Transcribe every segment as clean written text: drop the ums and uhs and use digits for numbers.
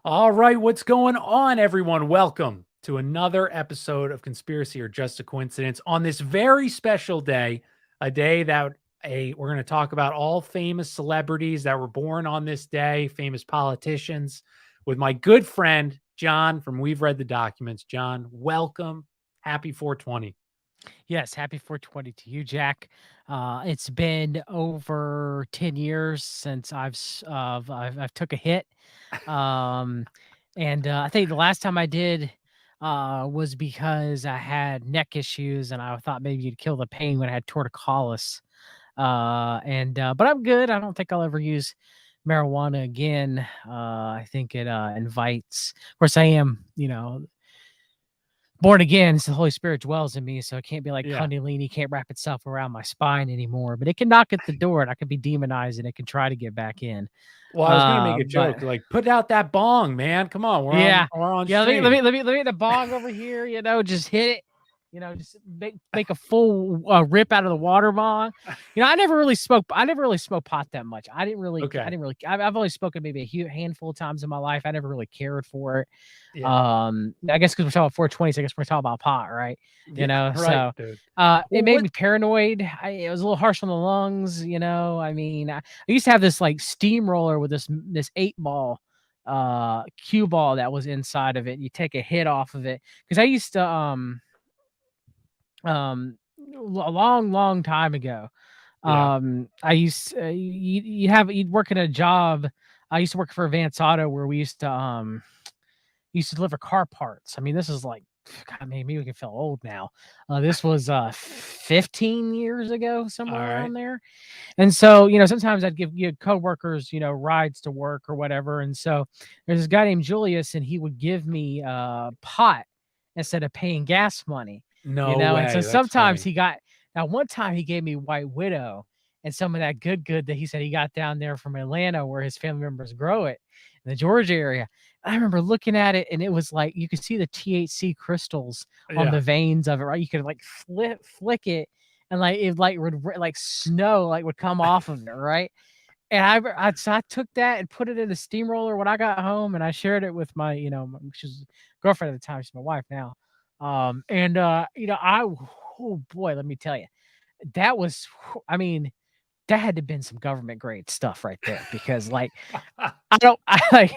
All right, what's going on, everyone? Welcome to another episode of Conspiracy or Just a Coincidence on this very special day, a day that we're going to talk about all famous celebrities that were born on this day, famous politicians, with my good friend John from We've Read the Documents. John, welcome. Happy 420. Yes, happy 420 to you, Jack. It's been over 10 years since I've took a hit. Um, and I think the last time I did was because I had neck issues and I thought maybe you'd kill the pain when I had torticollis. But I'm good. I don't think I'll ever use marijuana again. I think it invites, of course, I am, born again, so the Holy Spirit dwells in me, so it can't be like Yeah. Kundalini can't wrap itself around my spine anymore, but it can knock at the door and I can be demonized and it can try to get back in. Well, I was going to make a But joke like, put out that bong, man. Come on. We're on, yeah, we're on yeah. Let me let stream. me let me let me get the bong over here. Just hit it. Just make a full rip out of the water bong. I never really smoked. I never really smoked pot that much. I didn't really. I Okay. didn't really. I've only spoken maybe a handful of times in my life. I never really cared for it. Yeah. I guess because we're talking about 420, so I guess we're talking about pot, right? Yeah. Right, So dude. it Well, made what? me paranoid. It was a little harsh on the lungs. I used to have this like steamroller with this 8 ball cue ball that was inside of it. You take a hit off of it because I used to a long time ago. Yeah. I used you'd work at a job. I used to work for Advance Auto where we used to deliver car parts. I mean, this is like, God, maybe we can feel old now. This was 15 years ago, All somewhere right. around there. And so, sometimes I'd give coworkers, rides to work or whatever. And so there's this guy named Julius, and he would give me pot instead of paying gas money, No And so way. That's sometimes funny. he got, now one time he gave me White Widow and some of that good that he said he got down there from Atlanta where his family members grow it in the Georgia area. I remember looking at it and it was like you could see the THC crystals on Yeah. the veins of it, right? You could like flick it and like it like would like snow like would come off of it, right? And so I took that and put it in the steamroller when I got home, and I shared it with my, she's girlfriend at the time, she's my wife now. Oh boy, let me tell you, that was, I mean, that had to been some government grade stuff right there because like I don't I like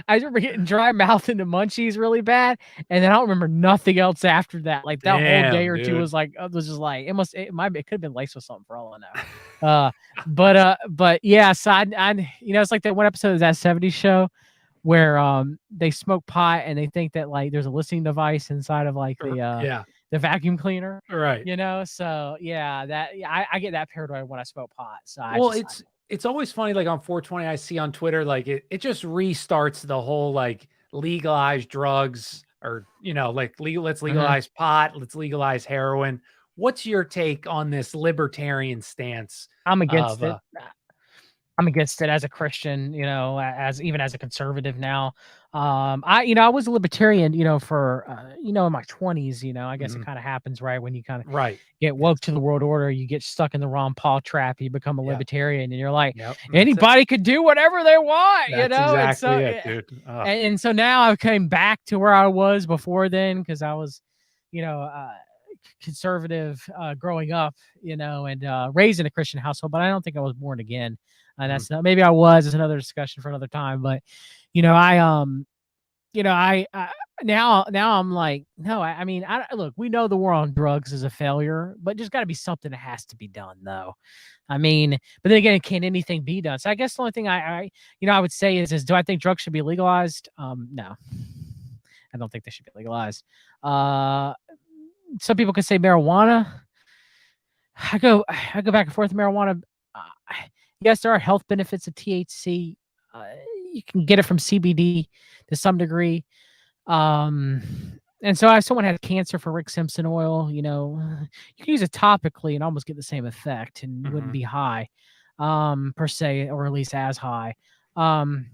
I remember getting dry mouth and the munchies really bad, and then I don't remember nothing else after that. Like that whole day Damn, or two dude. was like was just like it could have been laced with something for all I know. But yeah, so it's like that one episode of that 70s show where they smoke pot and they think that like there's a listening device inside of like Yeah. the vacuum cleaner. Right. So yeah, I get that paranoid when I smoke pot. So I Well, just it's always funny, like on 420, I see on Twitter, like it just restarts the whole like legalize drugs or like let's Mhm. legalize pot, let's legalize heroin. What's your take on this libertarian stance I'm of against it. I'm against it as a Christian, as even as a conservative now. I was a libertarian, for, in my 20s, I guess it mhm, kind of happens, right? When you kind of right. get woke to the world order, you get stuck in the Ron Paul trap, you become a Yeah. libertarian and you're like, Yep. That's it. anybody could do whatever they want, That's And exactly so, it, dude. and so now I came back to where I was before then because I was, you know, uh, conservative growing up, and raised in a Christian household, but I don't think I was born again. And Mhm. that's not, maybe I was. It's another discussion for another time. But I I now I'm like, no, I mean, look, we know the war on drugs is a failure, but there's got to be something that has to be done, though. I mean, but then again, can anything be done? So I guess the only thing I would say is do I think drugs should be legalized? No, I don't think they should be legalized. Uh, some people could say marijuana. I go back and forth with marijuana. Uh, yes, there are health benefits of THC. Uh, you can get it from CBD to some degree. Um, and so if someone had cancer for Rick Simpson oil, you can use it topically and almost get the same effect and wouldn't Mhm. be high, per se, or at least as high. Um,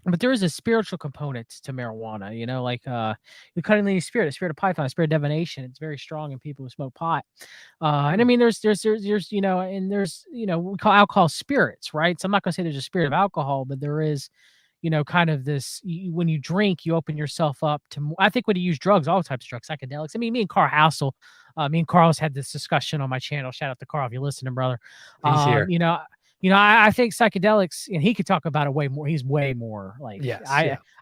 but there is a spiritual component to marijuana, like the Kundalini spirit, the spirit of Python, the spirit of divination. It's very strong in people who smoke pot. And I Hmm. mean, there's and there's we call alcohol spirits, right? So I'm not gonna say there's a spirit of alcohol, but there is, kind of this, when you drink, you open yourself up to, I think when you use drugs, all types of drugs, psychedelics. I mean, me and Carl Hassel, me and Carl's had this discussion on my channel. Shout out to Carl if you're listening, brother. He's here. I think psychedelics, and he could talk about it way more. He's way more like, Yes.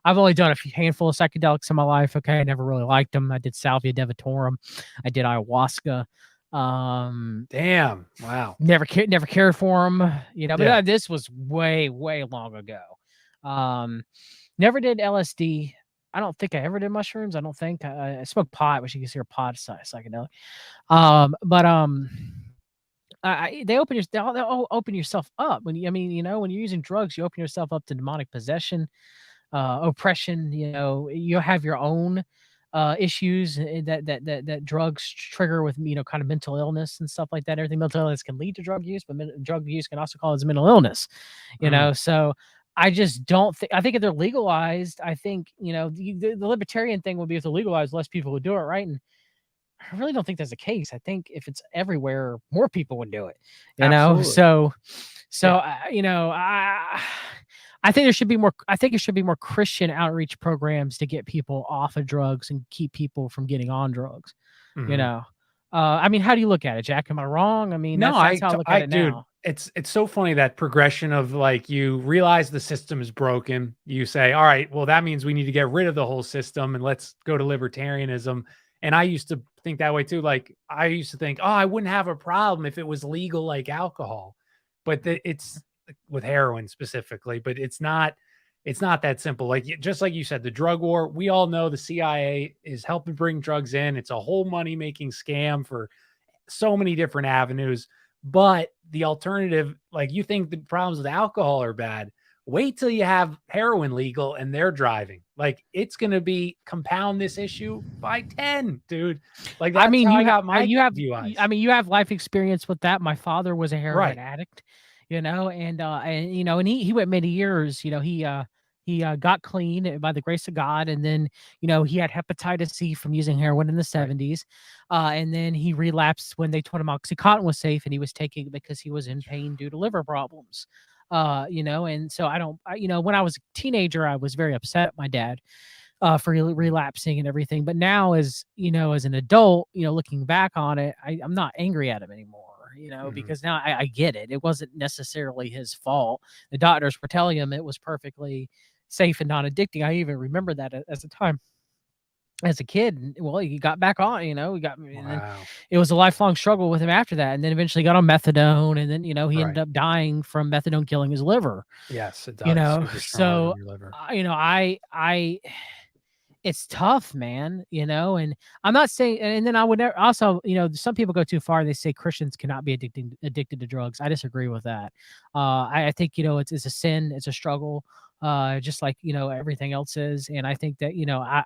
I've only done a handful of psychedelics in my life. Okay. I never really liked them. I did Salvia Divitorum. I did ayahuasca. Damn. Wow. Never cared for them, but Yeah. this was way long ago. Never did LSD. I don't think I ever did mushrooms. I don't think I smoked pot, which you consider pot psychedelic. They'll open yourself up when when you're using drugs, you open yourself up to demonic possession, oppression. You have your own issues that drugs trigger with kind of mental illness and stuff like that. Everything mental illness can lead to drug use, but drug use can also cause mental illness. So I just don't think. I think if they're legalized, I think the libertarian thing would be if they're legalized, less people would do it, right? And I really don't think that's the case. I think if it's everywhere, more people would do it. Absolutely. I think there should be more. I think it should be more Christian outreach programs to get people off of drugs and keep people from getting on drugs. Mhm. I mean, how do you look at it, Jack? Am I wrong? I mean, No, that's how I look at it dude, now. it's so funny that progression of like you realize the system is broken. You say, all right, well, that means we need to get rid of the whole system and let's go to libertarianism. And I used to think that way too. Like I used to think, oh, I wouldn't have a problem if it was legal like alcohol, but it's with heroin specifically, but it's not that simple. Like just like you said, the drug war, we all know the CIA is helping bring drugs in. It's a whole money making scam for so many different avenues. But the alternative, like you think the problems with alcohol are bad. Wait till you have heroin legal and they're driving. Like it's going to be compound this issue by 10, dude. Like that's how I got my DUIs. I mean, you have life experience with that. My father was a heroin Right. addict, and he went many years. He got clean by the grace of God, and then he had hepatitis C from using heroin in the 70s, and then he relapsed when they told him OxyContin was safe, and he was taking it because he was in pain due to liver problems. And so when I was a teenager, I was very upset at my dad for relapsing and everything. But now, as an adult, looking back on it, I'm not angry at him anymore. Because now I get it. It wasn't necessarily his fault. The doctors were telling him it was perfectly safe and non-addicting. I even remember that as a time as a kid. Well, he got back on, and then it was a lifelong struggle with him after that. And then eventually got on methadone, and then, he ended up dying from methadone killing his liver. Yes, it does. So, it's tough, man, and I'm not saying, and then I would never also, some people go too far. They say Christians cannot be addicted to drugs. I disagree with that. I think, it's a sin. It's a struggle, just like, everything else is. And I think that,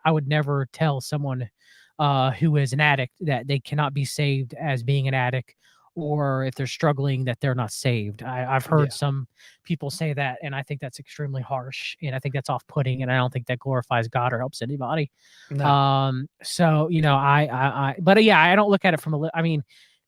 I would never tell someone who is an addict that they cannot be saved as being an addict, or if they're struggling that they're not saved. I've heard some people say that, and I think that's extremely harsh, and I think that's off-putting, and I don't think that glorifies God or helps anybody. No. So but yeah, I don't look at it from I mean,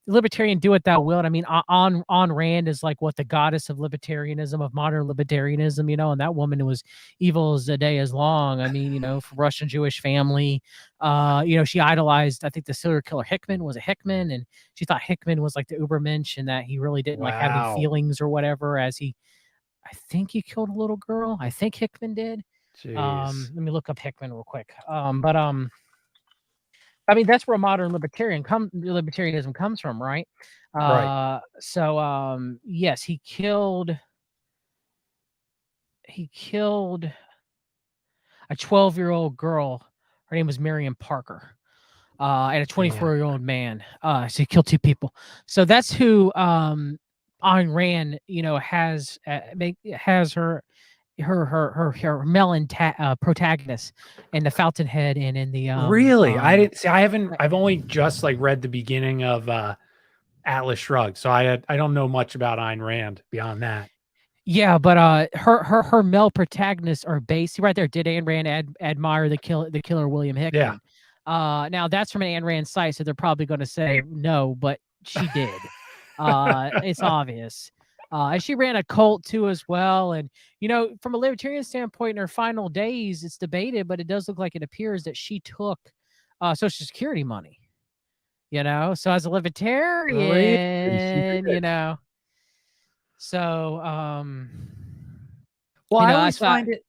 libertarian, do what thou wilt. I mean, Ayn Rand is like what, the goddess of libertarianism, of modern libertarianism, and that woman was evil as the day is long. I mean, from Russian Jewish family, she idolized, I think the serial killer Hickman was a Hickman, and she thought Hickman was like the Ubermensch, and that he really didn't like have any feelings or whatever, I think he killed a little girl. I think Hickman did. Let me look up Hickman real quick. I mean, that's where modern libertarianism comes from, right? Right. So, yes, he killed a 12-year-old girl. Her name was Miriam Parker, and a 24-year-old man. So he killed 2 people. So that's who Ayn Rand, has her melon protagonist in The Fountainhead and in the Really? I didn't see. I've only just like read the beginning of Atlas Shrugged, so I don't know much about Ayn Rand beyond that. Yeah, but her male protagonists are based right there. Did Ayn Rand admire the killer William Hickman? Yeah. Now that's from an Ayn Rand site, so they're probably going to say no, but she did. It's obvious. And she ran a cult too as well. And from a libertarian standpoint, in her final days, it's debated, but it does look like it appears that she took Social Security money. So as a Really? She libertarian, did. so Well, I I always thought, find it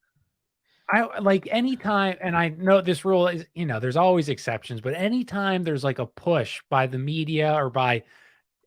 I like anytime, and I know this rule is, there's always exceptions, but anytime there's like a push by the media or by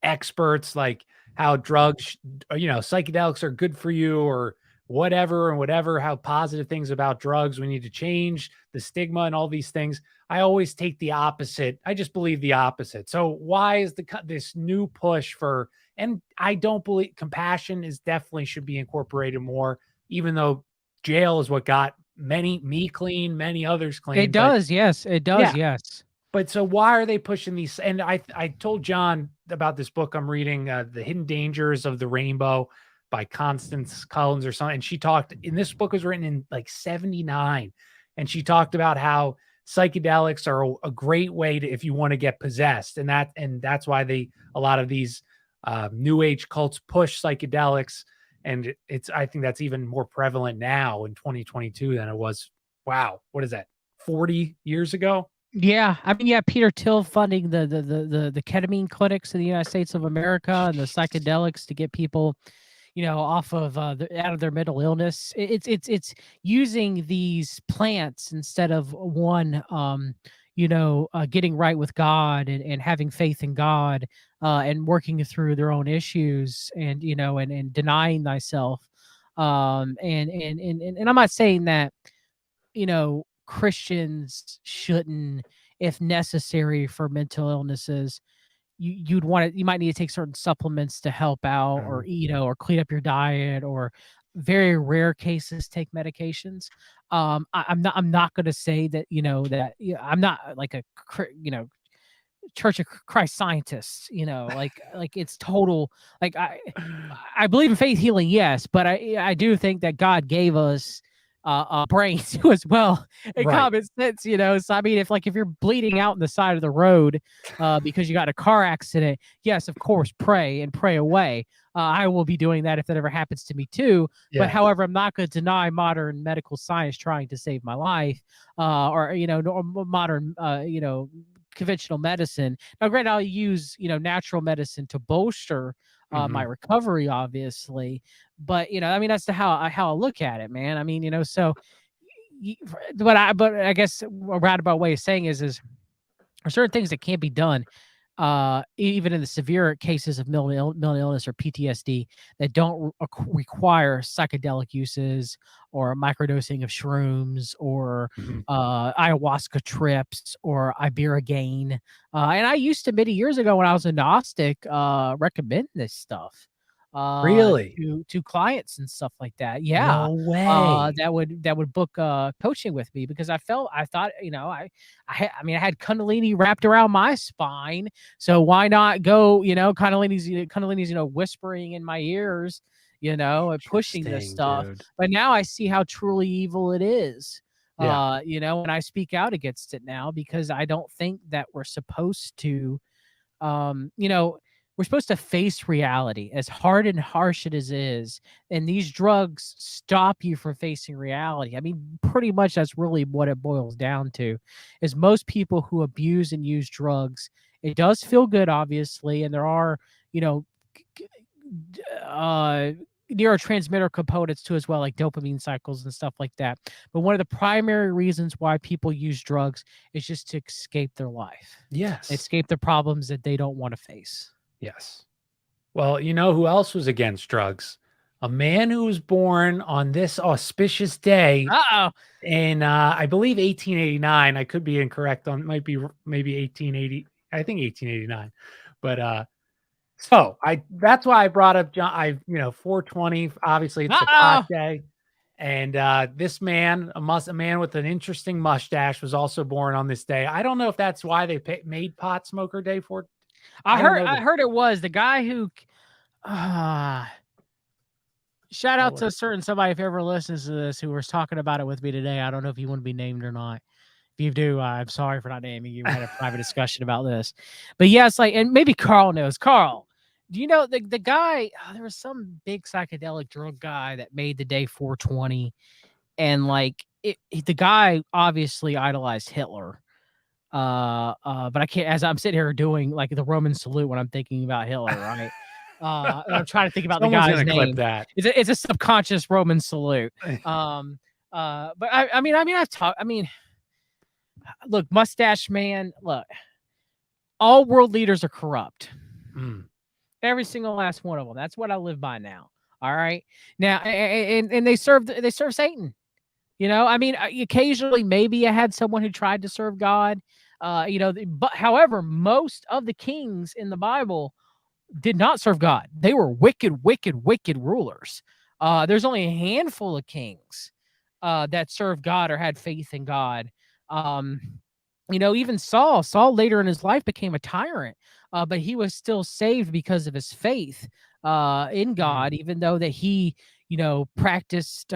experts, like how drugs, psychedelics are good for you or whatever and whatever, how positive things about drugs, we need to change the stigma and all these things. I always take the opposite. I just believe the opposite. So why is this new push for, and I don't believe compassion is definitely should be incorporated more, even though jail is what got me clean, many others it clean. But does. Yes, it does. yeah, Yes. but so why are they pushing these? And I told John about this book I'm reading, The Hidden Dangers of the Rainbow by Constance Collins or something. And she talked, in this book was written in like 79. And she talked about how psychedelics are a great way to, if you want to get possessed. And that's why a lot of these new age cults push psychedelics. And I think that's even more prevalent now in 2022 than it was. Wow. What is that? 40 years ago? Yeah, I mean, Peter Thiel funding the ketamine clinics in the United States of America and the psychedelics to get people, off of out of their mental illness. It's using these plants instead of one, getting right with God and having faith in God, and working through their own issues and and denying thyself. And I'm not saying that Christians shouldn't, if necessary for mental illnesses, you might need to take certain supplements to help out, or Mhm. or clean up your diet, or very rare cases take medications. I'm not going to say that that I'm not like a Church of Christ scientist, like it's total, like I believe in faith healing, yes, but I do think that God gave us a brain too as well, and Right. common sense, So I mean, if you're bleeding out in the side of the road because you got in a car accident, yes, of course, pray and pray away. I will be doing that if that ever happens to me too. But Yeah. however, I'm not going to deny modern medical science trying to save my life, or modern conventional medicine. Now, granted, I'll use natural medicine to bolster my Mhm. recovery, obviously, but I mean, that's how I look at it, man. I mean, so, but I guess a roundabout way of saying is there are certain things that can't be done, even in the severe cases of mental illness or PTSD, that don't require psychedelic uses or microdosing of shrooms or Mhm. ayahuasca trips or ibogaine. And I used to many years ago when I was a Gnostic recommend this stuff Really? to clients and stuff like that. Yeah. No way. That would book coaching with me because I thought, I mean, I had Kundalini wrapped around my spine, so why not go, Kundalini's, whispering in my ears, and pushing this Interesting, stuff. dude. But now I see how truly evil it is. Yeah. And I speak out against it now because I don't think that we're supposed to, um, you know, we're supposed to face reality as hard and harsh it is. And these drugs stop you from facing reality. I mean, pretty much that's really what it boils down to, is most people who abuse and use drugs, it does feel good, obviously. And there are, you know, uh, neurotransmitter components too as well, like dopamine cycles and stuff like that. But one of the primary reasons why people use drugs is just to escape their life, Yes. escape the problems that they don't want to face. Yes. Well, you know who else was against drugs? A man who was born on this auspicious day Uh-oh. in, I believe 1889. I could be incorrect on, might be maybe 1880. I think 1889. But so that's why I brought up John. 420. Obviously, it's the pot Uh-oh. day, and this man, a man with an interesting mustache, was also born on this day. I don't know if that's why they made Pot Smoker Day for. I I don't heard know I the. heard it was the guy who uh shout out to certain somebody if ever listens to this who was talking about it with me today. I don't know if you want to be named or not. If you do, I'm sorry for not naming you. We had a private discussion about this. But yes, like, and maybe Carl knows. Carl, Do you know the guy? There was some big psychedelic drug guy that made the day 420, and like the guy obviously idolized Hitler. But I can't. As I'm sitting here doing like the Roman salute when I'm thinking about Hitler, right? And I'm trying to think about the Someone's guy's gonna clip name. that. It's a subconscious Roman salute. But I've talked. I mean, look, Mustache Man. Look, all world leaders are corrupt. Mm. Every single last one of them. That's what I live by now. All right. Now, and they serve Satan. You know, I mean, occasionally maybe I had someone who tried to serve God. But however, most of the kings in the Bible did not serve God. They were wicked, wicked, wicked rulers. There's only a handful of kings that served God or had faith in God. Even Saul later in his life became a tyrant, but he was still saved because of his faith in God, even though that he, practiced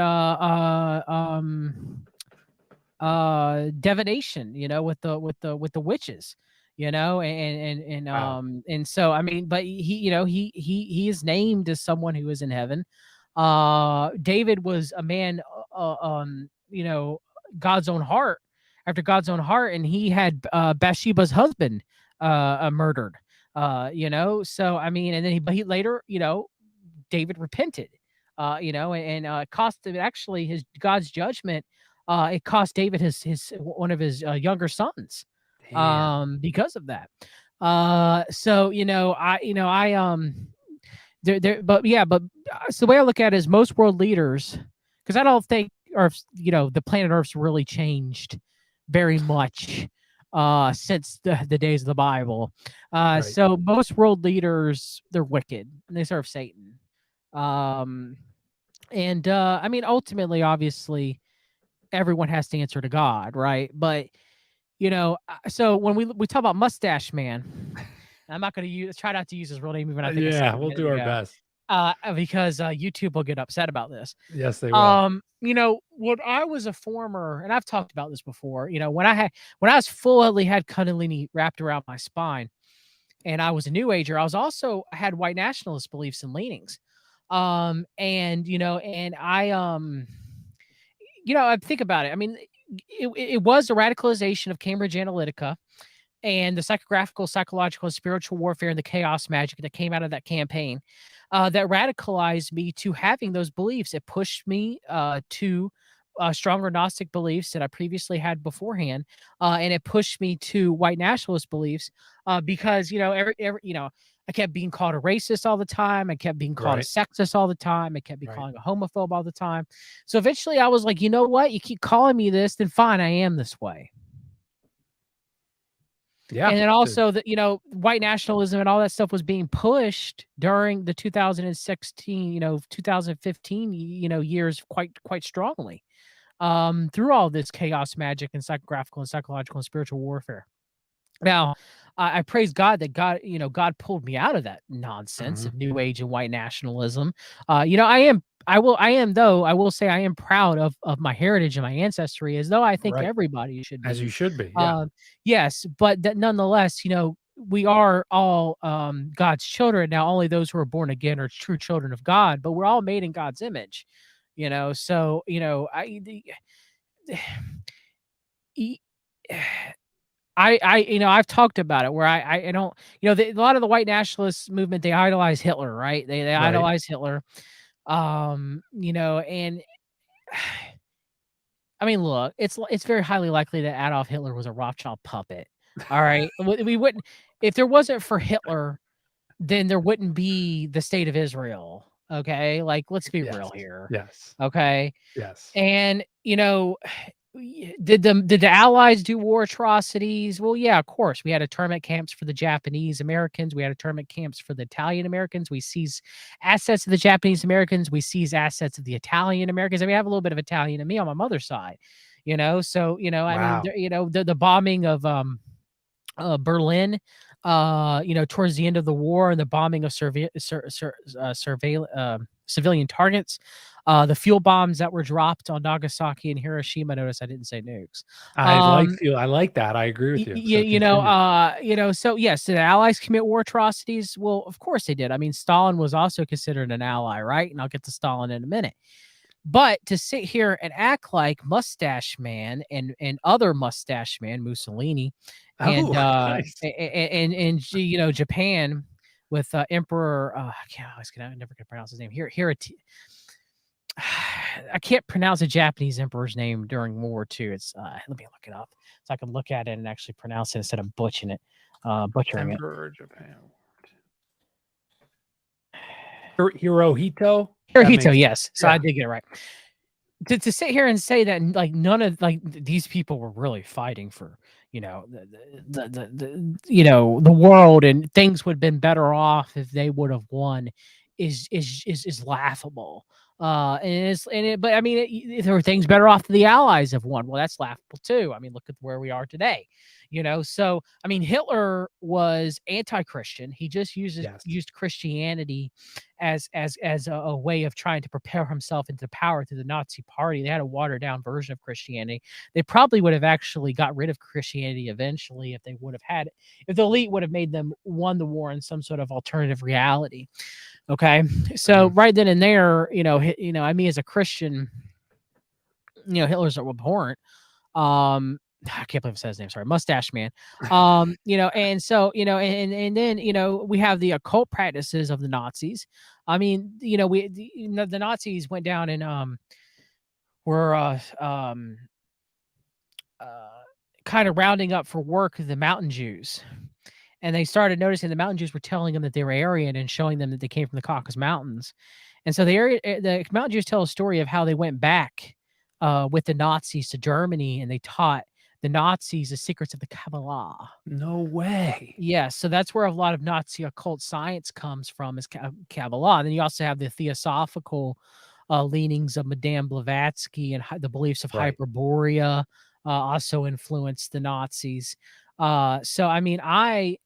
divination, with the witches, Wow. and so I mean, but he is named as someone who is in heaven. David was a man, God's own heart, after God's own heart, and he had Bathsheba's husband murdered. So I mean, and then he later, David repented, and cost him actually his God's judgment. It cost David his one of his younger sons, Damn. because of that. So but yeah, but so the way I look at it is most world leaders, because I don't think Earth, the planet Earth's really changed very much since the days of the Bible. Right. So most world leaders, they're wicked and they serve Satan. I mean, ultimately, obviously, everyone has to answer to God, right? But so when we talk about Mustache Man, I'm not going to try not to use his real name, even I think I said Yeah, it a we'll minute do our ago, best. because YouTube will get upset about this. Yes, they will. When I was a former, and I've talked about this before, when I was fully had Kundalini wrapped around my spine, and I was a New Ager, I had white nationalist beliefs and leanings. I think about it. I mean, it was a radicalization of Cambridge Analytica and the psychographical, psychological, and spiritual warfare and the chaos magic that came out of that campaign that radicalized me to having those beliefs. It pushed me to stronger Gnostic beliefs that I previously had beforehand, and it pushed me to white nationalist beliefs because I kept being called a racist all the time. I kept being called a Right. sexist all the time. I kept being Right. calling a homophobe all the time. So eventually, I was like, you know what? You keep calling me this, then fine, I am this way. Yeah. And then also that, white nationalism and all that stuff was being pushed during the 2016, 2015, years quite strongly, through all this chaos magic and psychographical and psychological and spiritual warfare. Now, I praise God that God pulled me out of that nonsense of New Age and white nationalism. I will say I am proud of my heritage and my ancestry, as though I think Right. everybody should As you be. should be. Yeah. Yes, but that nonetheless, we are all God's children. Now, only those who are born again are true children of God, but we're all made in God's image. So e- I've talked about it where I don't, a lot of the white nationalist movement, they idolize Hitler, right? They Right. idolize Hitler. And I mean, look, it's very highly likely that Adolf Hitler was a Rothschild puppet. All right. We wouldn't, if there wasn't for Hitler, then there wouldn't be the state of Israel. Okay. Like, let's be Yes. real here. Yes. Okay. Yes. And, did the Allies do war atrocities? Well, yeah, of course. We had internment camps for the Japanese Americans. We had internment camps for the Italian Americans. We seized assets of the Japanese Americans. We seized assets of the Italian Americans. I mean, I have a little bit of Italian in me on my mother's side, So, I mean, Wow. the bombing of Berlin, towards the end of the war, and the bombing of civilian targets. The fuel bombs that were dropped on Nagasaki and Hiroshima. Notice I didn't say nukes. I Um, like that. I agree with you. So so yes, did the Allies commit war atrocities? Well, of course they did. I mean, Stalin was also considered an ally, right? And I'll get to Stalin in a minute. But to sit here and act like Mustache Man and other Mustache Man, Mussolini, and nice. Japan with Emperor I never can pronounce his name. I can't pronounce a Japanese emperor's name during World War II. It's let me look it up so I can look at it and actually pronounce it instead of butchering it. Emperor Japan. Hirohito. Hirohito, yes. So yeah. I did get it right. To sit here and say that like none of like these people were really fighting for the world and things would have been better off if they would have won is laughable. But I mean, there were things better off that the Allies have won. Well, that's laughable too. I mean, look at where we are today. So I mean, Hitler was anti-Christian. He just used Christianity as a way of trying to prepare himself into power through the Nazi Party. They had a watered down version of Christianity. They probably would have actually got rid of Christianity eventually if if the elite would have made them won the war in some sort of alternative reality. Okay, so right then and there, I mean, as a Christian, Hitler's abhorrent. I can't believe I said his name. Sorry, Mustache Man. And so, and then, we have the occult practices of the Nazis. I mean, the Nazis went down and were kind of rounding up for work the Mountain Jews. And they started noticing the Mountain Jews were telling them that they were Aryan and showing them that they came from the Caucasus Mountains. And so the Mountain Jews tell a story of how they went back with the Nazis to Germany and they taught the Nazis the secrets of the Kabbalah. No way. Yeah, so that's where a lot of Nazi occult science comes from is Kabbalah. And then you also have the theosophical leanings of Madame Blavatsky and the beliefs of Hyperborea also influenced the Nazis. So I mean, I'm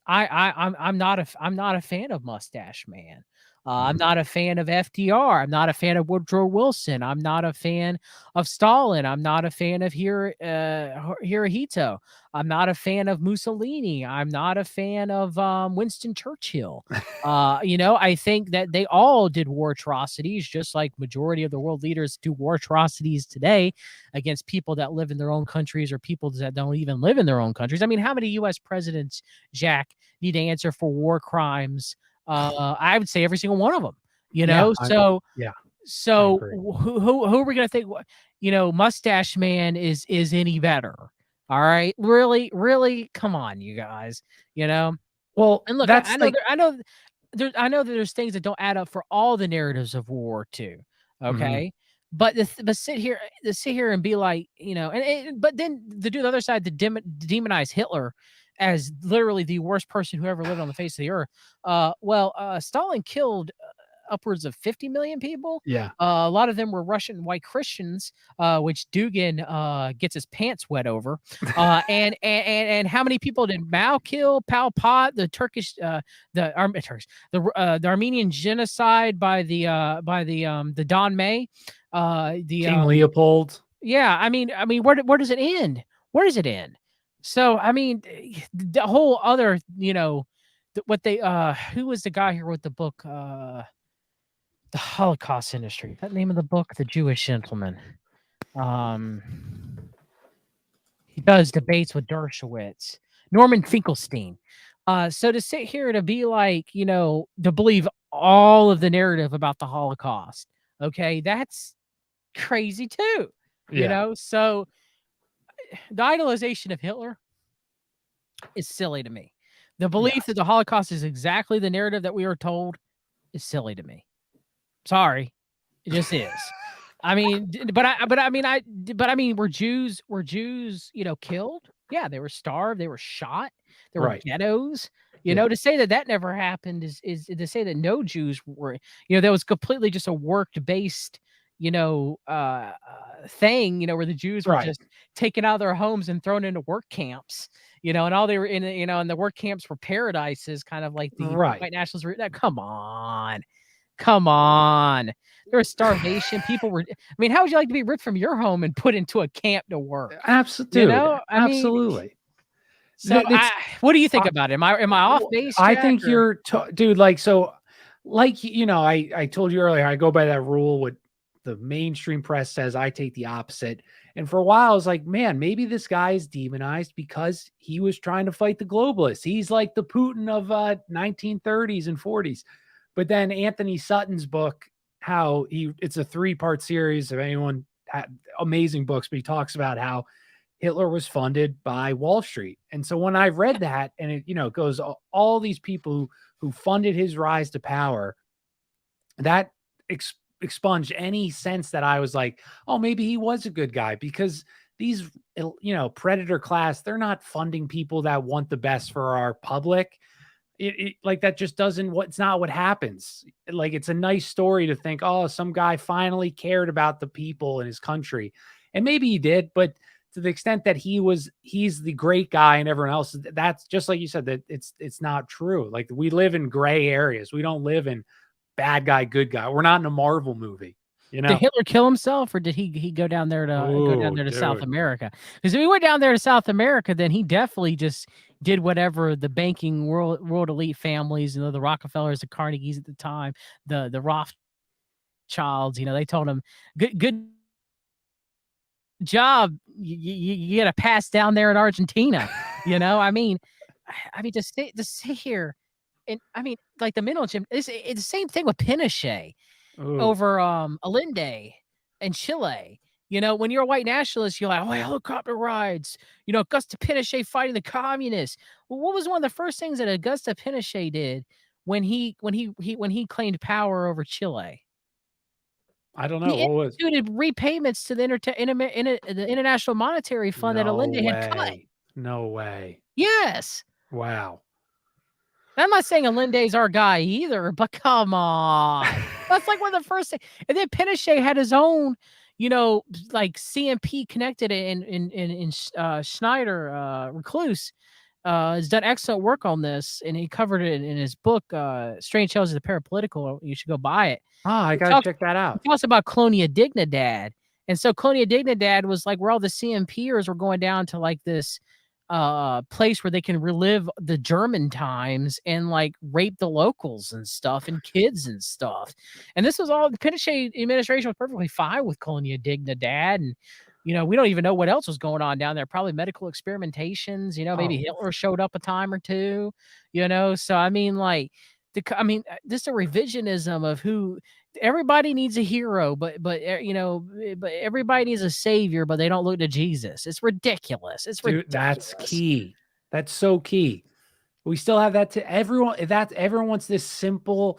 not a fan of Mustache Man. I'm not a fan of FDR. I'm not a fan of Woodrow Wilson. I'm not a fan of Stalin. I'm not a fan of Hirohito. I'm not a fan of Mussolini. I'm not a fan of Winston Churchill. I think that they all did war atrocities, just like majority of the world leaders do war atrocities today against people that live in their own countries or people that don't even live in their own countries. I mean, how many U.S. presidents, Jack, need to answer for war crimes? I would say every single one of them, So who are we going to think, Mustache Man is any better? All right. Really, really, come on, you guys, Well, and look, I know that there's things that don't add up for all the narratives of World War II. Okay. But sit here and be like, but then to do the other side, to demonize Hitler as literally the worst person who ever lived on the face of the earth. Stalin killed upwards of 50 million people. Yeah. A lot of them were Russian white Christians, which Dugin gets his pants wet over. And how many people did Mao kill? Pol Pot, the Turkish, the Armenian genocide by the Don May, King Leopold. Yeah, I mean, where does it end? Where does it end? So, I mean, the whole other, what they, who was the guy who wrote the book, The Holocaust Industry? That name of the book, The Jewish Gentleman. He does debates with Dershowitz. Norman Finkelstein. So to sit here to be like, to believe all of the narrative about the Holocaust, okay, that's crazy too, So the idolization of Hitler is silly to me. The belief that the Holocaust is exactly the narrative that we were told is silly to me. Sorry, it just is. I mean, were Jews, killed? Yeah, they were starved, they were shot, there were ghettos. To say that never happened is to say that no Jews were, that was completely just a work-based, thing, where the Jews were just taken out of their homes and thrown into work camps, and all they were in, and the work camps were paradises, kind of like the white nationalists were. Come on, Come on. There was starvation. People were, I mean, how would you like to be ripped from your home and put into a camp to work? You Dude, know, I mean, absolutely. so It's what do you think I, about it? Am I off base, I Jack? think Or you're, dude. Like so, like I told you earlier, I go by that rule. What the mainstream press says, I take the opposite. And for a while, I was like, man, maybe this guy is demonized because he was trying to fight the globalists. He's like the Putin of 1930s and 40s. But then Anthony Sutton's book, how it's a 3-part series. If anyone had amazing books, but he talks about how Hitler was funded by Wall Street. And so when I read that, and it goes all these people who funded his rise to power, that expunged any sense that I was like, oh, maybe he was a good guy, because these, predator class, they're not funding people that want the best for our public. Like that just doesn't, it's not what happens. Like, it's a nice story to think, oh, some guy finally cared about the people in his country. And maybe he did, but to the extent that he's the great guy and everyone else, that's just like you said, that it's not true. Like, we live in gray areas. We don't live in bad guy, good guy. We're not in a Marvel movie, did Hitler kill himself, or did he go down there to South Dude. America? Because if he went down there to South America, then he definitely just did whatever the banking world elite families, the Rockefellers, the Carnegies at the time, the Rothschilds, they told him, good job. You got to pass down there in Argentina. I mean, to sit here, and I mean, like the mental gym. It's the same thing with Pinochet over Allende and Chile. When you're a white nationalist, you're like, oh, helicopter rides. Augusto Pinochet fighting the communists. Well, what was one of the first things that Augusto Pinochet did when he claimed power over Chile? I don't know. He What was? instituted repayments to the International Monetary Fund that No Allende had cut. way. No way. Yes. Wow. I'm not saying Allende's our guy either, but come on. That's like one of the first things. And then Pinochet had his own, like CMP connected in Schneider, Recluse, has done excellent work on this, and he covered it in his book, Strange Tales of the Parapolitical. You should go buy it. I gotta check that out. He talks about Colonia Dignidad. And so Colonia Dignidad was like where all the CMPers were going down to like this place where they can relive the German times and like rape the locals and stuff and kids and stuff. And this was all, the Pinochet administration was perfectly fine with Colonia Dignidad. And we don't even know what else was going on down there. Probably medical experimentations, maybe Hitler showed up a time or two, so I mean, like, this a revisionism of who everybody needs a hero, but everybody needs a savior, but they don't look to Jesus. It's ridiculous. It's ridiculous. That's key. That's so key. We still have that to everyone. Everyone wants this simple.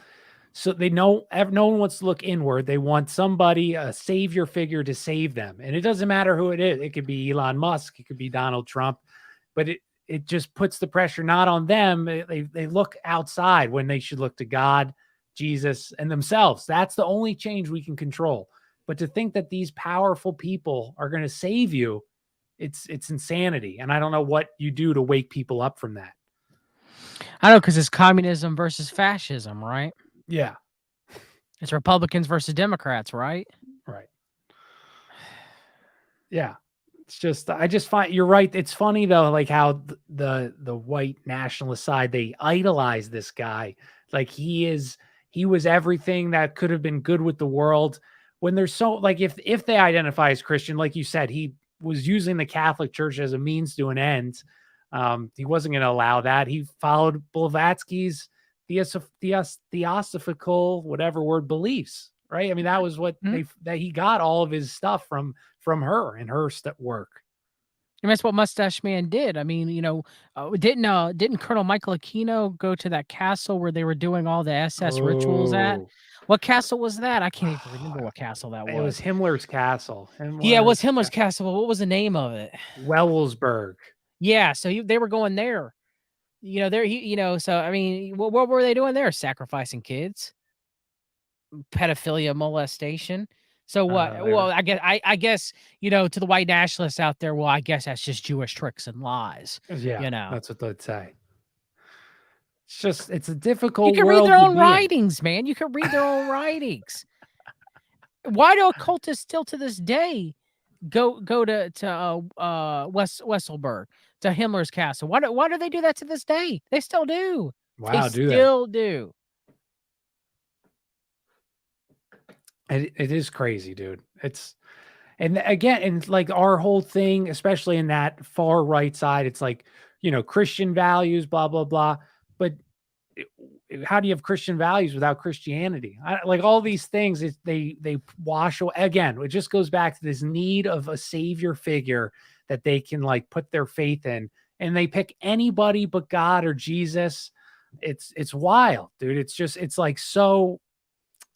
So no one wants to look inward. They want somebody, a savior figure, to save them. And it doesn't matter who it is. It could be Elon Musk. It could be Donald Trump. But it just puts the pressure not on them. They look outside when they should look to God, Jesus, and themselves. That's the only change we can control. But to think that these powerful people are going to save you, it's insanity. And I don't know what you do to wake people up from that. I know, because it's communism versus fascism, right? Yeah. It's Republicans versus Democrats, right? Right. Yeah. It's just, I just find you're right. It's funny though, like how the white nationalist side, they idolize this guy. Like he was everything that could have been good with the world. When they're so, like, if they identify as Christian, like you said, he was using the Catholic Church as a means to an end. He wasn't going to allow that. He followed Blavatsky's theosophical, whatever word, beliefs, right? I mean, that was what that he got all of his stuff from her and her work. And that's what Mustache Man did. I mean, didn't Colonel Michael Aquino go to that castle where they were doing all the SS rituals at? What castle was that? I can't even remember what castle that was. It was Himmler's castle. Yeah, it was Himmler's castle. What was the name of it? Wewelsburg. Yeah, so they were going there. So I mean, what were they doing there? Sacrificing kids, pedophilia, molestation. So what? Well, I guess to the white nationalists out there, well, I guess that's just Jewish tricks and lies. Yeah, that's what they'd say. it's a You difficult can read world their to own be in. writings, man. You can read their own writings. Why do occultists still to this day go to Wesselberg, to Himmler's castle? Why do they do that to this day? They still do. They Wow, do they? still do. It is crazy, dude. It's and again, and like our whole thing, especially in that far right side, it's like, Christian values, blah, blah, blah. But how do you have Christian values without Christianity? Like all these things, they wash away. Again, it just goes back to this need of a savior figure that they can like put their faith in, and they pick anybody but God or Jesus. It's wild, dude. It's like so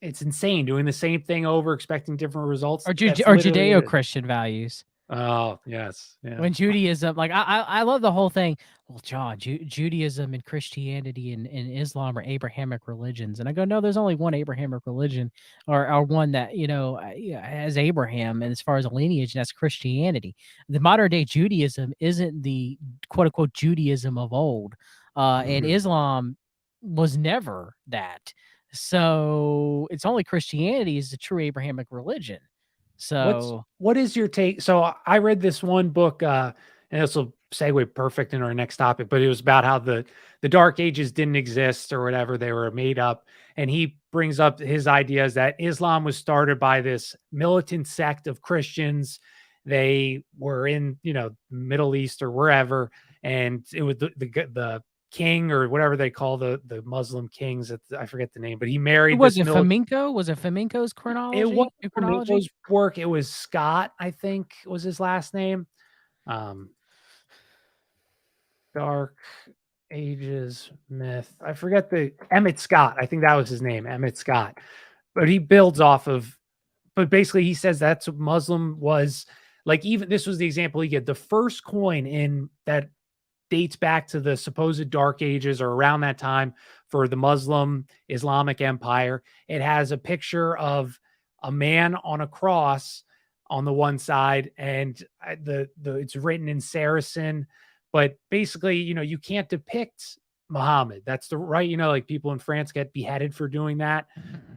it's insane doing the same thing over, expecting different results. Or That's or literally what it is. Judeo-Christian values. Oh, yes. Yeah. When Judaism, like I love the whole thing. Well, John, Judaism and Christianity and Islam are Abrahamic religions, and I go, no, there's only one Abrahamic religion, or one that yeah, has Abraham, and as far as a lineage, and that's Christianity. The modern day Judaism isn't the quote unquote Judaism of old, and Mhm. Islam was never that. So it's only Christianity is the true Abrahamic religion. So What is your take? So I read this one book, and this will segue perfect into our next topic, but it was about how the Dark Ages didn't exist or whatever, they were made up. And he brings up his ideas that Islam was started by this militant sect of Christians. They were in, Middle East or wherever, and it was the king or whatever they call the Muslim kings. I forget the name, but he who married was this it? military. Flamenco? Was it Flamenco's It was chronology? Flamenco's work. It was Scott, I think, was his last name. Um, Dark Ages myth. I forget the Emmett Scott. I think that was his name, Emmett Scott. But he builds off of. But basically, he says that's what Muslim was like. Even this was the example he get. The first coin in that dates back to the supposed Dark Ages or around that time for the Muslim Islamic Empire. It has a picture of a man on a cross on the one side, and the it's written in Saracen, but basically, you can't depict Muhammad. That's the right, like people in France get beheaded for doing that.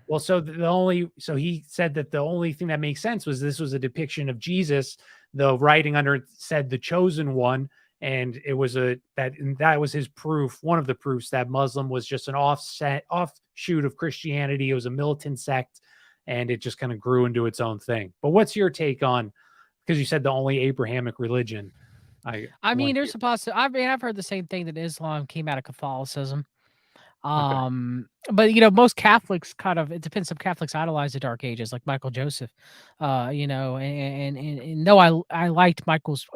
Well, so he said that the only thing that makes sense was this was a depiction of Jesus. The writing under it said the chosen one, and it was that was his proof, one of the proofs that Muslim was just an offshoot of Christianity. It was a militant sect, and it just kind of grew into its own thing. But what's your take on, because you said the only Abrahamic religion? I mean, Want there's you a possibility. I mean, I've heard the same thing that Islam came out of Catholicism. okay. But most Catholics kind of, it depends. Some Catholics idolize the Dark Ages, like Michael Joseph. And though I liked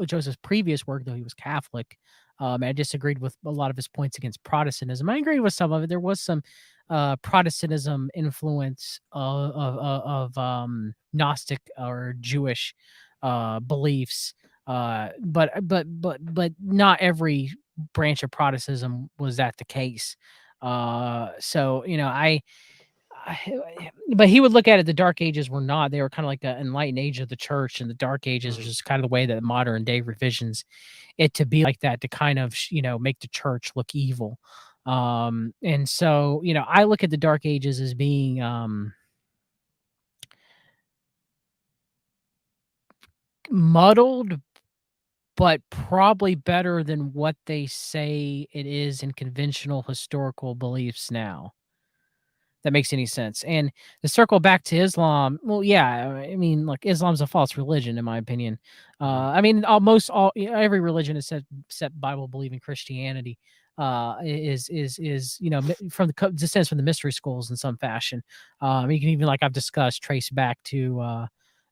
Joseph's previous work, though he was Catholic, I disagreed with a lot of his points against Protestantism. I agree with some of it. There was some Protestantism influence of Gnostic or Jewish beliefs. But not every branch of Protestantism was that the case. So but he would look at it. The Dark Ages were not. They were kind of like the enlightened age of the church, and the Dark Ages is Mhm. just kind of the way that modern day revisions it to be like that, to kind of make the church look evil. And so I look at the Dark Ages as being muddled, but probably better than what they say it is in conventional historical beliefs now. That makes any sense. And to circle back to Islam, well, yeah, I mean, like Islam's a false religion, in my opinion. Mhm. I mean, every religion except Bible believing Christianity is from descends from the mystery schools in some fashion. You can even, like I've discussed, trace back to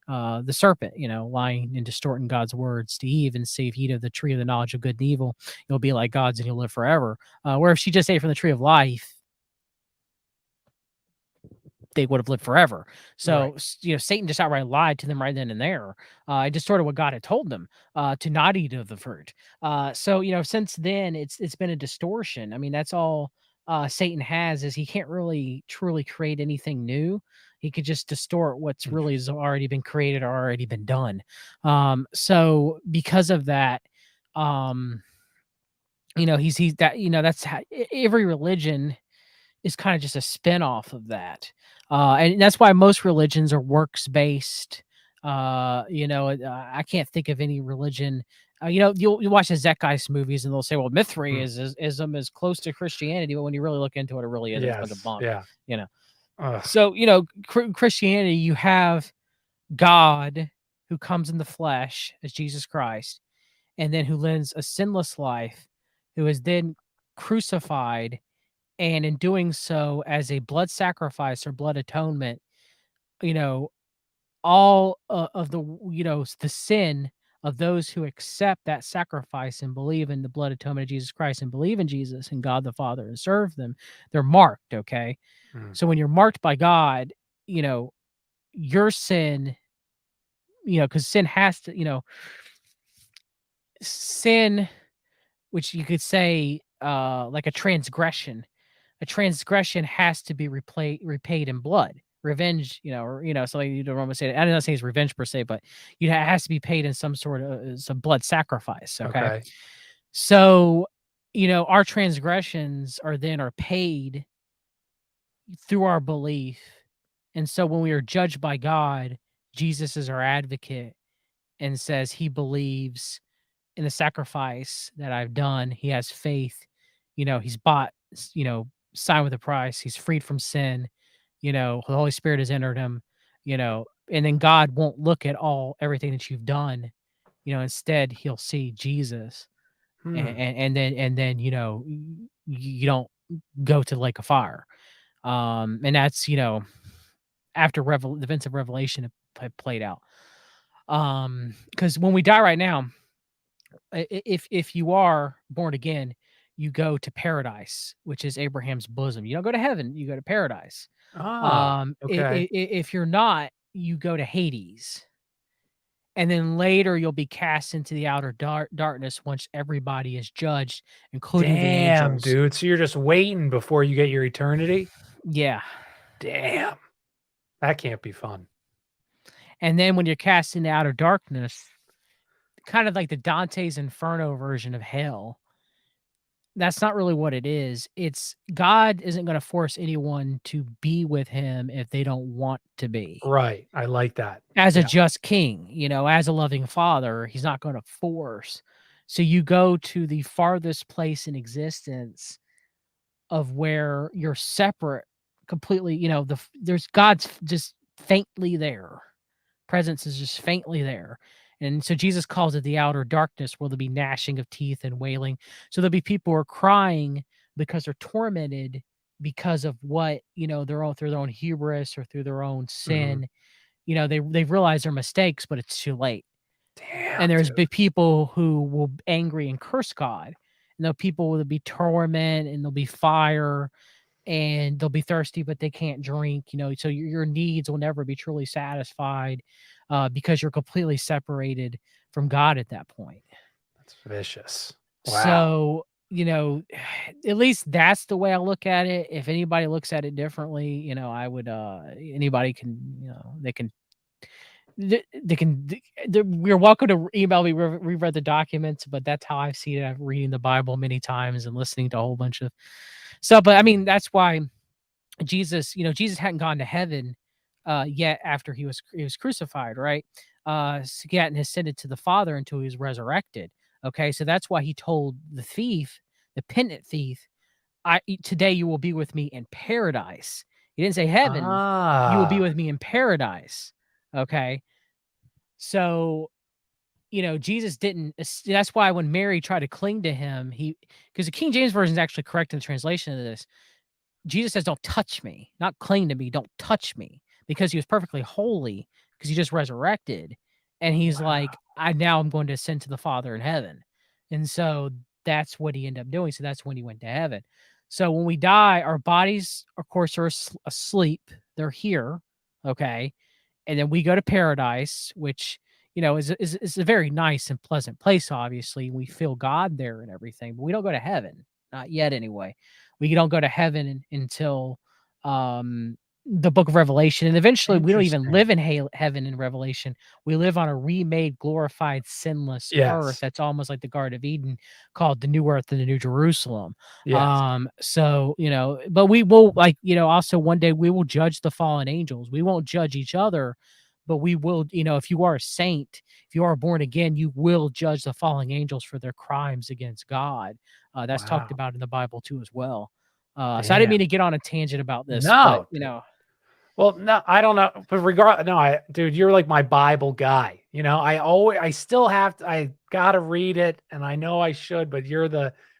the serpent, lying and distorting God's words to Eve and say, if you eat of the tree of the knowledge of good and evil, you'll be like gods and you'll live forever. Where if she just ate from the tree of life, they would have lived forever. Right. So, Satan just outright lied to them right then and there. It distorted what God had told them to not eat of the fruit. So, since then, it's been a distortion. I mean, that's all Satan has, is he can't really truly create anything new. He could just distort what's Mm. really has already been created or already been done. So because of that, um, he's that, that's how every religion is kind of just a spin-off of that. And that's why most religions are works based. I can't think of any religion. You'll watch the Zeitgeist movies and they'll say, well, Mithra Mm. ism is close to Christianity, but when you really look into it, it really isn't. It's a bunch of Yes. bunk, Yeah. you know. Ugh. So, Christianity, you have God who comes in the flesh as Jesus Christ, and then who lives a sinless life, who is then crucified, and in doing so as a blood sacrifice or blood atonement, you know, all of the sin of those who accept that sacrifice and believe in the blood atonement of Jesus Christ and believe in Jesus and God the Father and serve them, they're marked. Okay. Mm. So when you're marked by God, your sin, because sin has to, sin, which you could say, like a transgression. A transgression has to be repaid in blood. Revenge, or so like you don't normally say. I'm not saying it's revenge per se, but it has to be paid in some sort of some blood sacrifice. Okay, Okay. so our transgressions are paid through our belief, and so when we are judged by God, Jesus is our advocate and says he believes in the sacrifice that I've done. He has faith. He's bought, signed with a price. He's freed from sin. The Holy Spirit has entered him, and then God won't look at everything that you've done. Instead he'll see Jesus. Hmm. And then, you don't go to the lake of fire. And that's, after the events of Revelation have played out. Because when we die right now, if you are born again, you go to paradise, which is Abraham's bosom. You don't go to heaven, you go to paradise. Ah. Okay. If you're not, you go to Hades. And then later you'll be cast into the outer darkness once everybody is judged, including the Damn, angels. dude. So you're just waiting before you get your eternity? Yeah. Damn. That can't be fun. And then when you're cast into outer darkness, kind of like the Dante's Inferno version of hell, that's not really what it is. It's God isn't going to force anyone to be with him if they don't want to be. Right. I like that. As a Yeah. just king, as a loving father, he's not going to force. So you go to the farthest place in existence of where you're separate completely, there's God's just faintly there. Presence is just faintly there. And so Jesus calls it the outer darkness, where there'll be gnashing of teeth and wailing. So there'll be people who are crying because they're tormented because of what, through their own hubris or through their own Mhm. sin. They've realized their mistakes, but it's too late. Damn, And there's dude. big people who will be angry and curse God. And there'll people will be torment, and there'll be fire, and they'll be thirsty, but they can't drink, so your needs will never be truly satisfied, because you're completely separated from God at that point. That's vicious. Wow. So, at least that's the way I look at it. If anybody looks at it differently, I would, anybody can, they can, they can, we're welcome to email me. We've read the documents, but that's how I've seen it. I've reading the Bible many times and listening to a whole bunch of stuff. But I mean, that's why Jesus hadn't gone to heaven yet after he was crucified, right? So he hadn't ascended to the Father until he was resurrected. Okay, so that's why he told the thief, the penitent thief, today you will be with me in paradise. He didn't say heaven, you will be Ah. with me in paradise. Okay. So, Jesus didn't. That's why when Mary tried to cling to him, because the King James Version is actually correct in the translation of this. Jesus says, "Don't touch me," not cling to me, don't touch me, because he was perfectly holy, because he just resurrected. And he's Wow. like, I'm going to ascend to the Father in heaven. And so that's what he ended up doing. So that's when he went to heaven. So when we die, our bodies, of course, are asleep. They're here. Okay. And then we go to paradise, which, is a very nice and pleasant place, obviously. We feel God there and everything, but we don't go to heaven. Not yet, anyway. We don't go to heaven until, um, the book of Revelation, and eventually we don't even Interesting. live in heaven in Revelation. We live on a remade, glorified, sinless earth Yes. that's almost like the Garden of Eden, called the New Earth and the New Jerusalem. Yes. So but we will, like, also one day we will judge the fallen angels. We won't judge each other, but we will, if you are a saint, if you are born again, you will judge the fallen angels for their crimes against God. That's talked Wow. about in the Bible too as well. So I didn't mean Damn. to get on a tangent about this, but No, dude. Well, no, I don't know. But no, dude, you're like my Bible guy. I still I gotta read it, and I know I should, but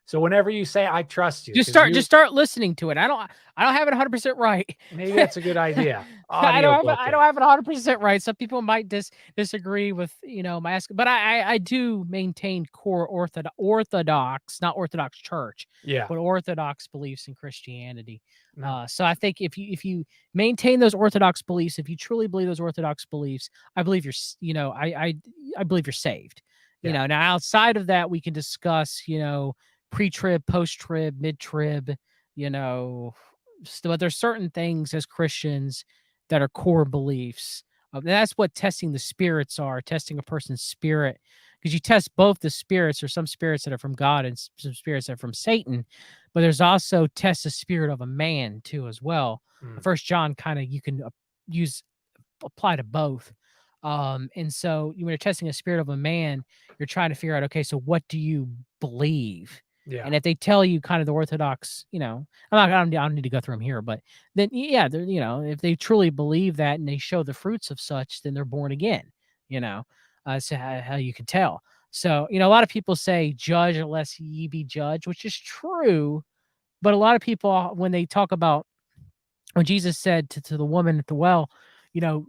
so whenever you say, I trust you, because just start listening to it. I don't have it 100% right. maybe that's a good idea. I don't have it. Audiobook I it. don't have it 100% right. Some people might disagree with my ask, but I do maintain core orthodox, not Orthodox Church, Yeah. but Orthodox beliefs in Christianity. No. So I think if you maintain those Orthodox beliefs, if you truly believe those Orthodox beliefs, I believe I believe you're saved. Yeah. Now outside of that, we can discuss pre-trib, post-trib, mid-trib, but there's certain things as Christians that are core beliefs. And that's what testing the spirits are, testing a person's spirit, because you test both the spirits. Or some spirits that are from God and some spirits that are from Satan, but there's also test the spirit of a man too as well. Mm. First John kind of you can apply to both. And so when you're testing a spirit of a man, you're trying to figure out, okay, so what do you believe? Yeah. And if they tell you kind of the Orthodox, I don't need to go through them here, but then, yeah, they're, if they truly believe that and they show the fruits of such, then they're born again, so how you can tell. So, a lot of people say, judge unless ye be judged, which is true. But a lot of people, when they talk about, when Jesus said to the woman at the well, you know,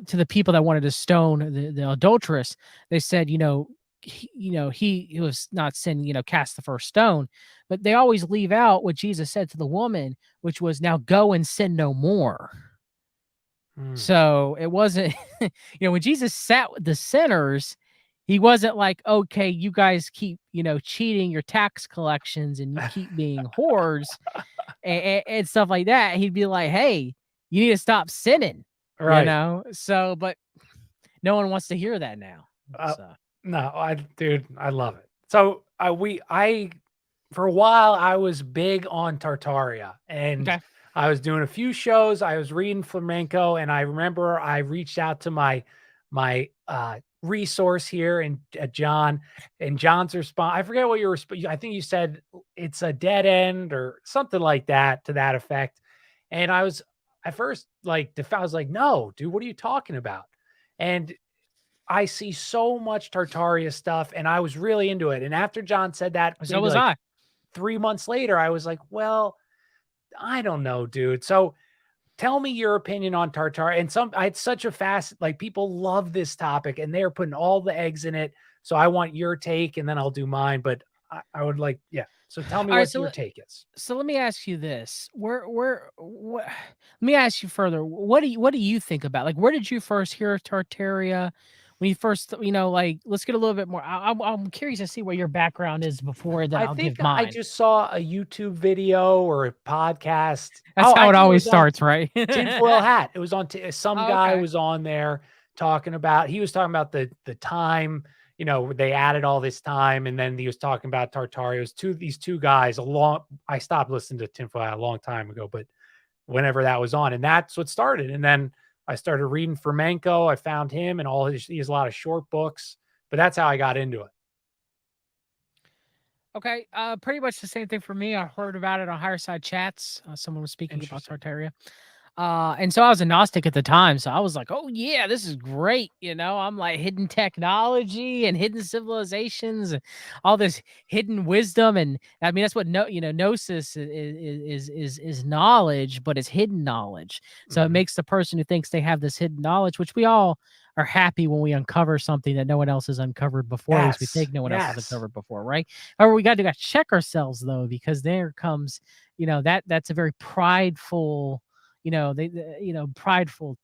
to the people that wanted to stone the adulteress, they said, he was not sin, cast the first stone. But they always leave out what Jesus said to the woman, which was, now go and sin no more. Mm. So it wasn't, when Jesus sat with the sinners, he wasn't like, okay, you guys keep, cheating your tax collections and you keep being whores and stuff like that. He'd be like, hey, you need to stop sinning, Right. So, but no one wants to hear that now. So. No, dude, I love it. So for a while, I was big on Tartaria, and Okay. I was doing a few shows. I was reading flamenco, and I remember I reached out to my resource here and John, and John's response. I forget what your I think you said it's a dead end or something like that, to that effect. And I was at first I was like, no, dude, what are you talking about? And I see so much Tartaria stuff, and I was really into it. And after John said that, So maybe was like I. 3 months later, I was like, well, I don't know, dude. So tell me your opinion on Tartaria. And I had such a people love this topic and they're putting all the eggs in it. So I want your take and then I'll do mine. But I would like, yeah. So tell me All right, what your take is. so let me ask you this. Let me ask you further. What do you think about, like, where did you first hear of Tartaria? When you first, let's get a little bit more. I'm curious to see what your background is before then I I'll think give I mine. just saw a YouTube video or a podcast. That's I how it think it always was on starts, right? Tinfoil Hat. It was on some Oh, guy okay. was on there he was talking about the time, they added all this time, and then he was talking about Tartaria. It was these two guys I stopped listening to Tinfoil Hat a long time ago, but whenever that was on, and that's what started. And then I started reading flamenco. I found him and he has a lot of short books, but that's how I got into it. Okay, pretty much the same thing for me. I heard about it on Higher Side Chats. Someone was speaking about Interesting. Tartaria. And so I was a Gnostic at the time. So I was like, oh yeah, this is great. I'm like, hidden technology and hidden civilizations and all this hidden wisdom. And I mean, that's what Gnosis is knowledge, but it's hidden knowledge. So it Mhm. makes the person who thinks they have this hidden knowledge, which we all are happy when we uncover something that no one else has uncovered before. At least we Yes. think no one else has Yes. uncovered before, right? However, we got to check ourselves though, because there comes, that's a very prideful, prideful,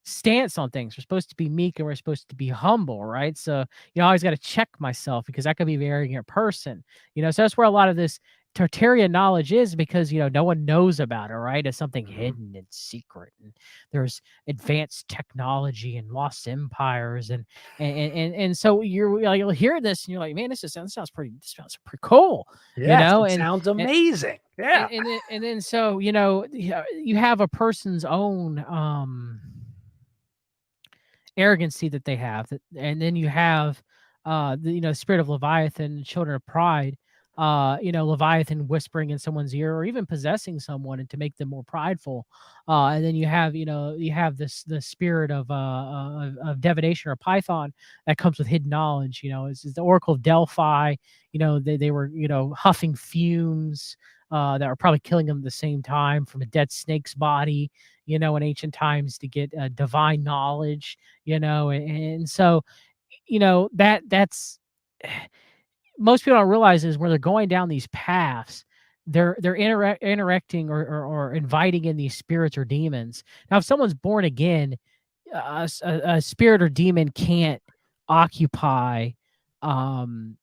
stance on things. We're supposed to be meek and we're supposed to be humble, right? So, I always got to check myself because I could be a very arrogant person, so that's where a lot of this Tartaria knowledge is, because no one knows about it, right? It's something Mhm. hidden and secret, and there's advanced technology and lost empires, and so you'll hear this and you're like, man, this sounds pretty cool, Yes, it and sounds and amazing. Yeah. then so you have a person's own arrogancy that they have, and then you have the spirit of Leviathan, children of pride, Leviathan whispering in someone's ear or even possessing someone and to make them more prideful, and then you have the spirit of divination or Python that comes with hidden knowledge. Is the Oracle of Delphi. They were huffing fumes that were probably killing them at the same time from a dead snake's body, in ancient times, to get divine knowledge, and so that's most people don't realize is when they're going down these paths, they're interacting or inviting in these spirits or demons. Now, if someone's born again, a spirit or demon can't occupy um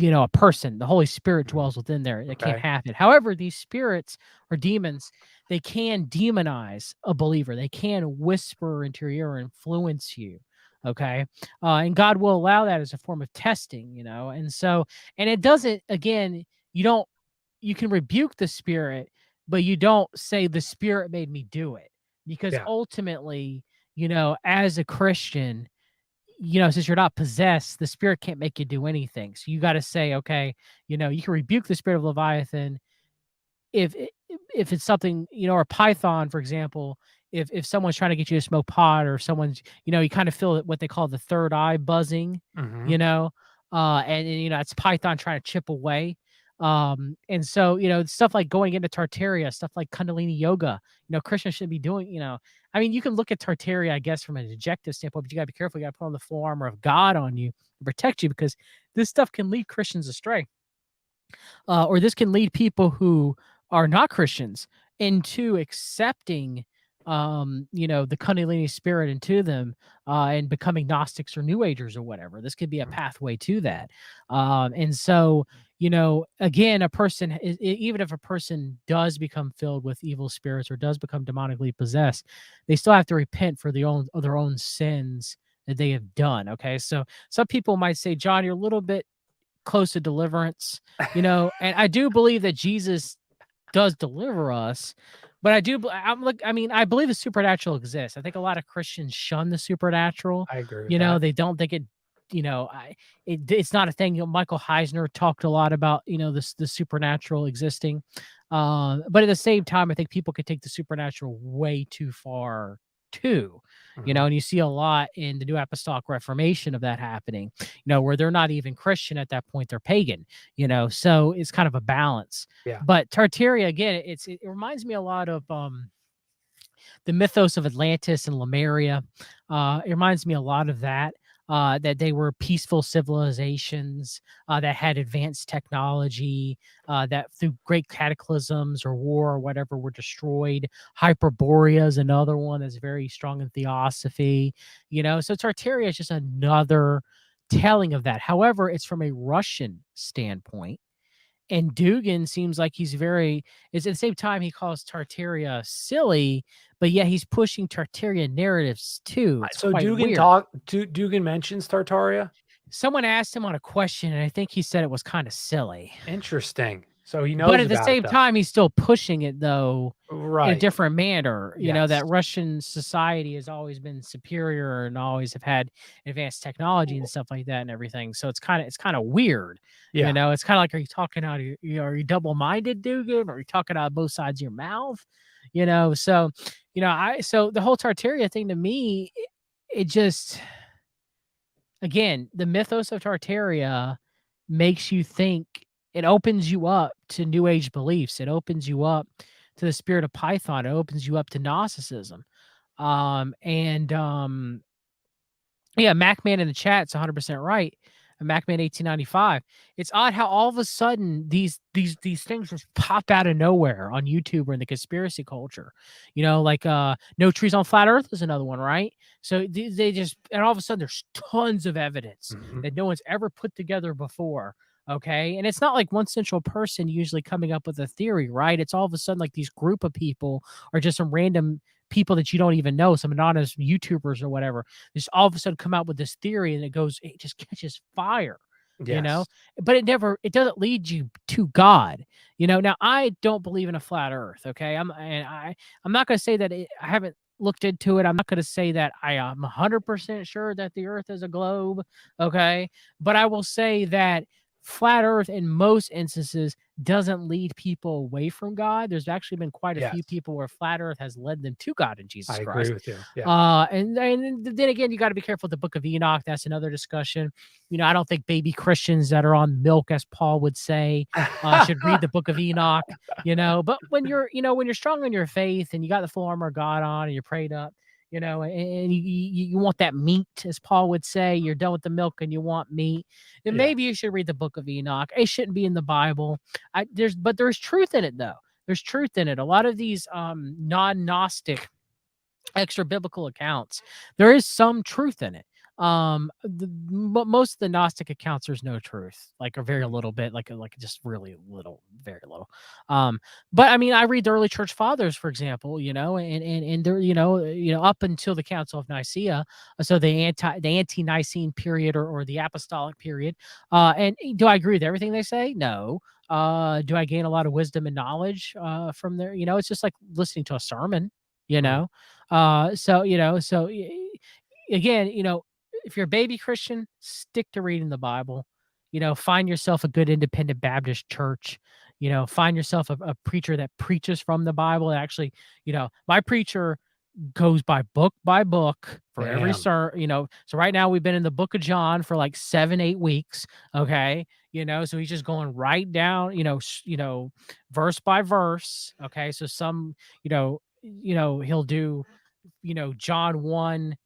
a person. The Holy Spirit dwells within there. It can't Okay. happen. However, these spirits or demons, they can demonize a believer. They can whisper into your ear or influence you. Okay. And God will allow that as a form of testing, and so, and it doesn't, again, you don't, you can rebuke the spirit, but you don't say the spirit made me do it, because Yeah. ultimately, as a Christian, since you're not possessed, the spirit can't make you do anything. So you got to say, okay, you can rebuke the spirit of Leviathan if if it's something, or Python, for example. If someone's trying to get you to smoke pot, or someone's, you kind of feel what they call the third eye buzzing, Mhm. you know, and it's Python trying to chip away. And so, stuff like going into Tartaria, stuff like Kundalini yoga, Christians should be doing, I mean, you can look at Tartaria, I guess, from an objective standpoint, but you got to be careful. You got to put on the full armor of God on you to protect you, because this stuff can lead Christians astray, or this can lead people who are not Christians into accepting, the Kundalini spirit into them, and becoming Gnostics or New Agers or whatever. This could be a pathway to that. And so, again, a person, even if a person does become filled with evil spirits or does become demonically possessed, they still have to repent for their own sins that they have done. Okay, so some people might say, John, you're a little bit close to deliverance, and I do believe that Jesus does deliver us, but I believe the supernatural exists. I think a lot of Christians shun the supernatural. I agree with that. They don't think it, it's not a thing. Michael Heisner talked a lot about, the supernatural existing. But at the same time, I think people could take the supernatural way too far too. Mhm. And you see a lot in the New Apostolic Reformation of that happening, where they're not even Christian at that point, they're pagan, so it's kind of a balance. Yeah. But Tartaria, again, it reminds me a lot of the mythos of Atlantis and Lemuria. It reminds me a lot of that. That they were peaceful civilizations that had advanced technology, that through great cataclysms or war or whatever were destroyed. Hyperborea is another one that's very strong in theosophy. So Tartaria is just another telling of that. However, it's from a Russian standpoint. And Dugan seems like it's at the same time he calls Tartaria silly, but yet he's pushing Tartaria narratives too. It's So quite Dugan weird. Dugan mentions Tartaria? Someone asked him on a question, and I think he said it was kind of silly. Interesting. So he But knows at the about it same though. time, he's still pushing it though in a Right. different manner. Yes. That Russian society has always been superior and always have had advanced technology and stuff like that and everything. So it's kind of weird. Yeah. It's kind of like, are you talking out of are you double-minded, Dugan? Or are you talking out of both sides of your mouth? So so the whole Tartaria thing to me, it just, again, the mythos of Tartaria makes you think. It opens you up to New Age beliefs. It opens you up to the spirit of Python. It opens you up to Gnosticism. And Yeah, MacMan in the chat's 100% right. MacMan 1895. It's odd how all of a sudden these things just pop out of nowhere on YouTube or in the conspiracy culture. Like No Trees on Flat Earth is another one, right? So they just, and all of a sudden there's tons of evidence Mhm. that no one's ever put together before Okay. And it's not like one central person usually coming up with a theory, right? It's all of a sudden like these group of people or just some random people that you don't even know, some anonymous YouTubers or whatever, just all of a sudden come out with this theory and it just catches fire, you know? Yes. But it doesn't lead you to God, you know? Now, I don't believe in a flat earth, okay? I'm not going to say that I haven't looked into it. I'm not going to say that I am 100% sure that the earth is a globe, okay? But I will say that flat earth in most instances doesn't lead people away from God. There's actually been quite a few Yes. people where flat earth has led them to God in Jesus I agree Christ. with you. Yeah. And then again, you got to be careful with the book of Enoch. That's another discussion. You know, I don't think baby Christians that are on milk, as Paul would say, should read the book of Enoch, you know. But when you're strong in your faith and you got the full armor of God on and you're prayed up, you know, and you want that meat, as Paul would say, you're done with the milk and you want meat, then Yeah. maybe you should read the book of Enoch. It shouldn't be in the Bible. There's truth in it though. There's truth in it. A lot of these non-Gnostic extra biblical accounts, there is some truth in it. Most of the Gnostic accounts, there's no truth, like or very little bit, like just really little, very little. But I mean, I read the early church fathers, for example, you know, and they're up until the Council of Nicaea, so the anti-Nicene period or the apostolic period. And do I agree with everything they say? No. Do I gain a lot of wisdom and knowledge from there? You know, it's just like listening to a sermon, you Mhm. know. Again, you know, if you're a baby Christian, stick to reading the Bible. You know, find yourself a good independent Baptist church. You know, find yourself a preacher that preaches from the Bible. Actually, you know, my preacher goes by book for every Damn. so right now we've been in the book of John for like 7-8 weeks, okay, you know, so he's just going right down, verse by verse, okay, so he'll do, John 1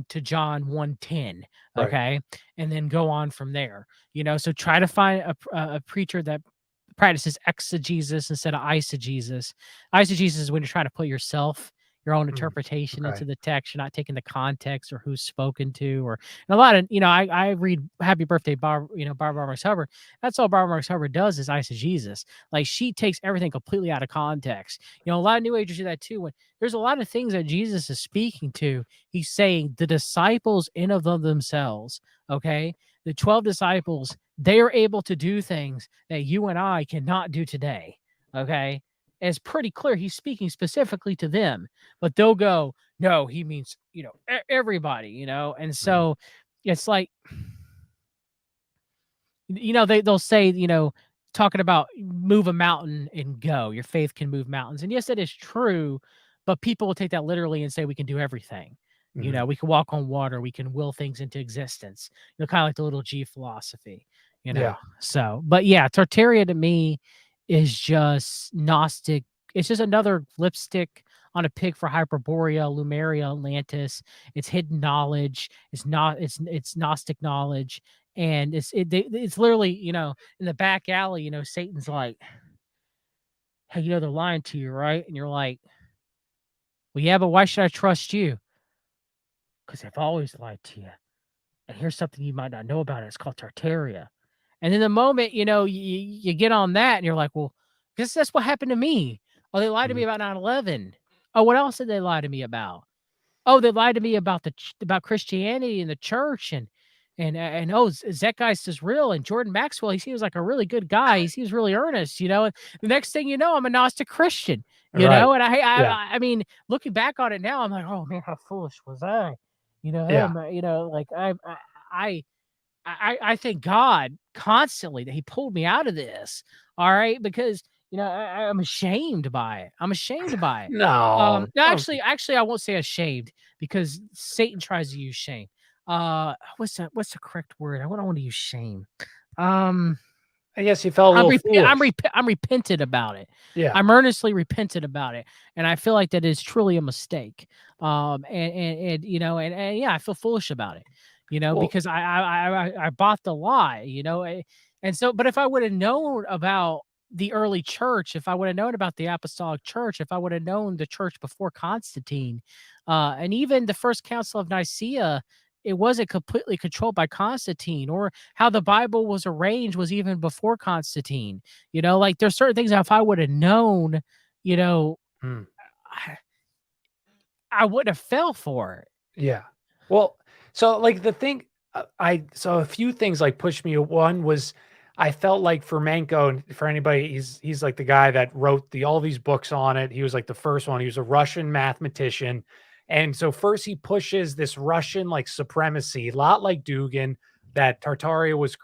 to John 1:10, Right. okay, and then go on from there, so try to find a preacher that practices exegesis instead of eisegesis. Eisegesis is when you're trying to put your own Mhm. interpretation into Okay. the text. You're not taking the context or who's spoken to, or and a lot of, I read Happy Birthday, Barbara Marx Hubbard. That's all Barbara Marx Hubbard does is eisegesis. Like she takes everything completely out of context. A lot of New Agers do that too. When there's a lot of things that Jesus is speaking to, he's saying the disciples in of themselves, okay? The 12 disciples, they are able to do things that you and I cannot do today. Okay. It's pretty clear he's speaking specifically to them, but they'll go, no, he means, everybody, and Mhm. so it's like, they'll say, talking about move a mountain and go, your faith can move mountains. And yes, that is true, but people will take that literally and say we can do everything. Mhm. We can walk on water, we can will things into existence, kind of like the little G philosophy, you know. Yeah. So, but yeah, Tartaria to me is just Gnostic. It's just another lipstick on a pig for Hyperborea, Lumeria, Atlantis. It's hidden knowledge. It's Gnostic knowledge, and it's literally, in the back alley, Satan's like, hey, they're lying to you, right? And you're like, well, yeah, but why should I trust you? Because they've always lied to you. And here's something you might not know about it. It's called Tartaria. And in the moment, you get on that and you're like, well, that's what happened to me. Oh, they lied to me Mhm. about 9/11. Oh, what else did they lie to me about? Oh, they lied to me about about Christianity and the church, and oh, Zeitgeist is real, and Jordan Maxwell, he seems like a really good guy. He seems really earnest, and the next thing you know, I'm a Gnostic Christian, Right. and Yeah. I mean, looking back on it now, I'm like, oh man, how foolish was I? Yeah. Like I thank God constantly that He pulled me out of this. All right, because I'm ashamed by it. I'm ashamed by it. No. No, Oh, actually, I won't say ashamed because Satan tries to use shame. What's the correct word? I don't want to use shame. Um, I guess you felt a little foolish. I'm repentant about it. Yeah. I'm earnestly repentant about it, and I feel like that is truly a mistake. And yeah, I feel foolish about it. Well, Because I bought the lie. And so, but if I would have known about the early church, if I would have known about the apostolic church, if I would have known the church before Constantine, and even the first council of Nicaea, it wasn't completely controlled by Constantine, or how the Bible was arranged was even before Constantine. Like there's certain things that if I would have known, you know, Hmm. I, I would have fell for it. Yeah. Well, so like the thing, so a few things like pushed me. One was I felt like Fermenko, and for anybody, he's like the guy that wrote all these books on it. He was like the first one. He was a Russian mathematician, and so first he pushes this Russian like supremacy, a lot like Dugin, that Tartaria was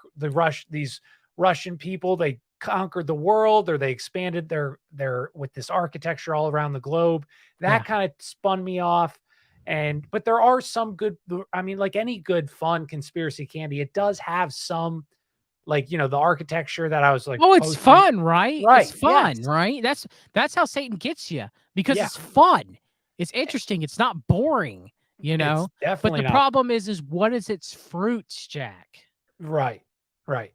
these Russian people. They conquered the world, or they expanded their with this architecture all around the globe. Yeah. That kind of spun me off. But there are some good, I mean, like any good fun conspiracy candy, it does have some, like, the architecture that I was like Oh, it's posting. fun, right? It's Right. fun, Yes. right? That's how Satan gets you, because Yeah. it's fun. It's interesting. It's not boring, you It's know? But definitely the not. problem is what is its fruits, Jack? Right. Right.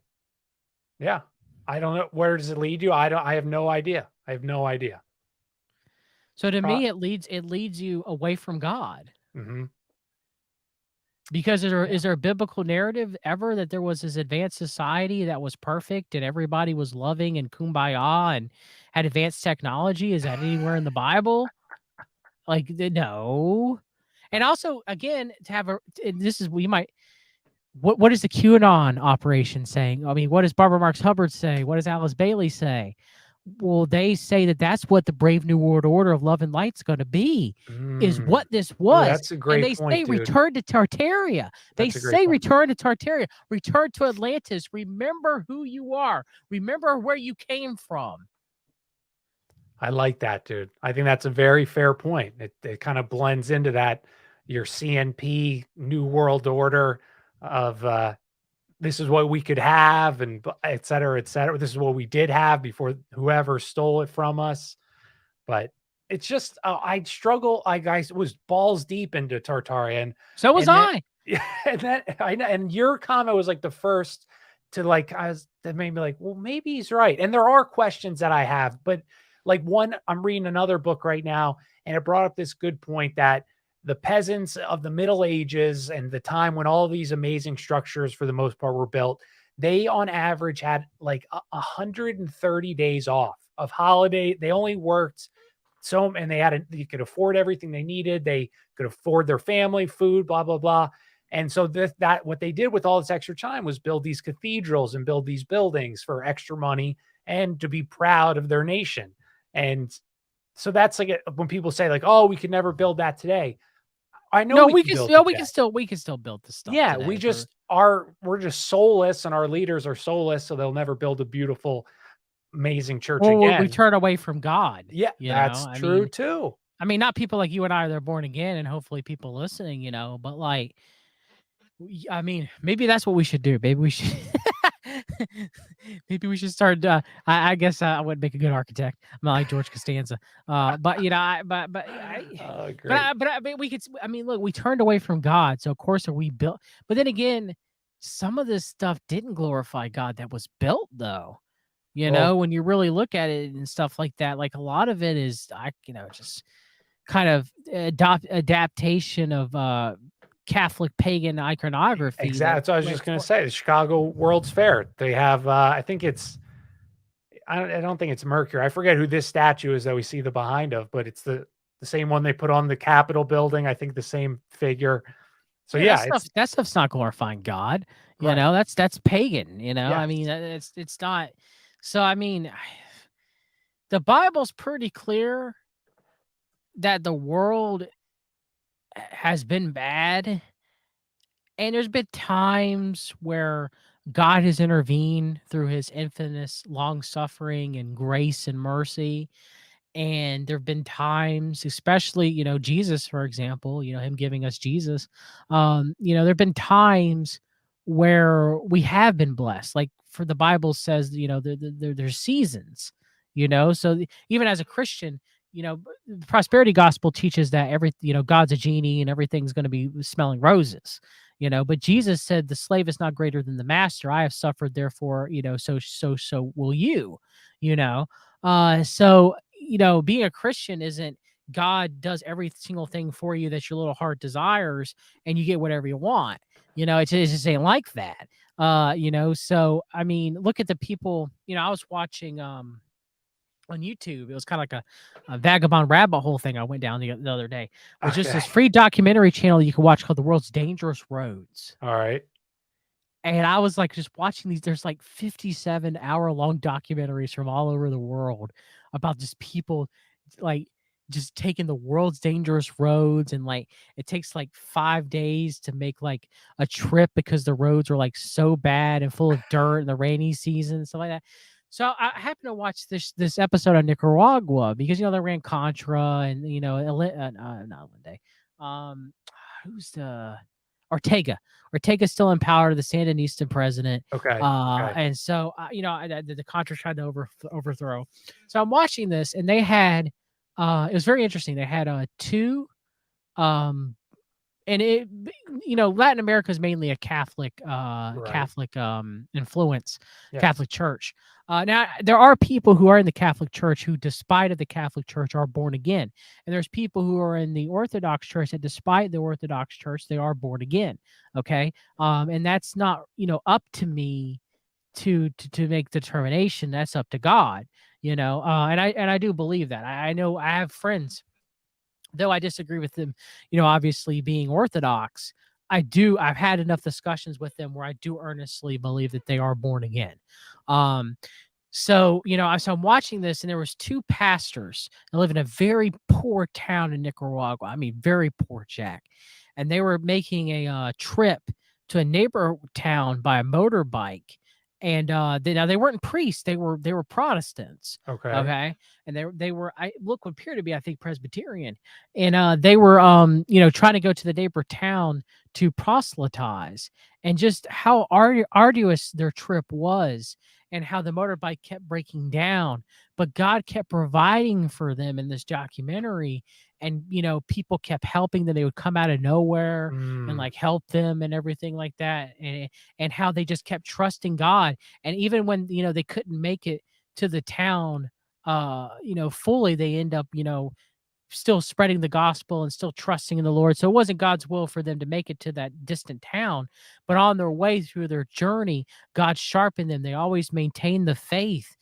Yeah. I don't know. Where does it lead you? I have no idea. I have no idea. So to Pro- me, it leads you away from God. mhm. Because is there Yeah. is there a biblical narrative ever that there was this advanced society that was perfect and everybody was loving and kumbaya and had advanced technology? Is that anywhere in the Bible? Like, no. And also, again, to have a and this is we might what is the QAnon operation saying? I mean, what does Barbara Marx Hubbard say? What does Alice Bailey say? Well, they say that that's what the Brave New World Order of Love and Light's going to be, is Mm. what this Ooh, was. that's a And great they say point, dude. return to Tartaria. They That's a great say point. return to Tartaria, return to Atlantis. Remember who you are. Remember where you came from. I like that, dude. I think that's a very fair point. It kind of blends into that your CNP New World Order of this is what we could have, and et cetera, et cetera. This is what we did have before whoever stole it from us. But it's just I struggle. I guys was balls deep into Tartaria, So was and then I. yeah, and then I know, and your comment was like the first to like that made me like, well, maybe he's right. And there are questions that I have, but like one, I'm reading another book right now, and it brought up this good point that the peasants of the Middle Ages and the time when all these amazing structures for the most part were built, they on average had like 130 days off of holiday. They only worked so, and they could afford everything they needed. They could afford their family, food, blah, blah, blah. And so that what they did with all this extra time was build these cathedrals and build these buildings for extra money and to be proud of their nation. And so that's like when people say like, "Oh, we could never build that today." I know No, we we can can build still it we today. can still we can still build the stuff Yeah, we today. just we're just soulless, and our leaders are soulless, so they'll never build a beautiful, amazing church We again. turn away from God, Yeah, you know? that's true too. Not people like you and I that are born again, and hopefully people listening, but like, maybe that's what we should do. Maybe we should, maybe we should start. I guess I wouldn't make a good architect. I'm not like George Costanza. But Oh, great. we could. Look, we turned away from God, so of course are we built. But then again, some of this stuff didn't glorify God that was built, though. Well, When you really look at it and stuff like that, like a lot of it is, just kind of adaptation of Catholic pagan iconography exactly. that That's what I was went just going to for. say. The Chicago World's Fair. They have, I think I don't think it's Mercury. I forget who this statue is that we see the behind of, but it's the same one they put on the Capitol building. I think the same figure. So Yeah, yeah, it's that stuff's not glorifying God. right. That's pagan. Yes. It's not. So the Bible's pretty clear that the world has been bad, and there's been times where God has intervened through his infinite long suffering and grace and mercy. And there have been times, especially, Jesus, for example, him giving us Jesus. There have been times where we have been blessed. Like for the Bible says, there's seasons, So even as a Christian, the prosperity gospel teaches that God's a genie and everything's going to be smelling roses. But Jesus said the slave is not greater than the master. I have suffered, therefore, so will you. So being a Christian isn't God does every single thing for you that your little heart desires, and you get whatever you want. It just ain't like that. So I mean, look at the people. I was watching on YouTube. It was kind of like a vagabond rabbit hole thing I went down the other day. Was just Okay. this free documentary channel you can watch called The World's Dangerous Roads. All right. And I was like just watching these. There's like 57-hour-long documentaries from all over the world about just people like just taking the world's dangerous roads, and like it takes like 5 days to make like a trip because the roads are like so bad and full of dirt in the rainy season and stuff like that. So I happened to watch this episode on Nicaragua because they ran Contra, and not Allende. Um, who's the Ortega? Ortega's still in power, the Sandinistan president. Okay. Okay. And so, the Contra tried to overthrow. So I'm watching this, and they had, it was very interesting. They had two, and Latin America is mainly a Catholic, Right. Catholic influence, Yes. Catholic Church. Now there are people who are in the Catholic Church who, despite of the Catholic Church, are born again, and there's people who are in the Orthodox Church that, despite the Orthodox Church, they are born again. Okay, and that's not up to me to make determination. That's up to God. And I do believe that. I know I have friends, though I disagree with them, obviously being Orthodox. I've had enough discussions with them where I do earnestly believe that they are born again. So I'm watching this, and there was two pastors that live in a very poor town in Nicaragua. I mean, very poor, Jack. And they were making a trip to a neighbor town by a motorbike. And they weren't priests; they were Protestants. Okay. Okay, and they were, I look what appeared to be, I think, Presbyterian, and they were trying to go to the neighbor town to proselytize, and just how arduous their trip was, and how the motorbike kept breaking down, but God kept providing for them in this documentary. And people kept helping them. They would come out of nowhere and Mm. like help them and everything like that, and how they just kept trusting God. And even when they couldn't make it to the town fully, they end up still spreading the gospel and still trusting in the Lord. So it wasn't God's will for them to make it to that distant town, but on their way through their journey, God sharpened them. They always maintained the faith.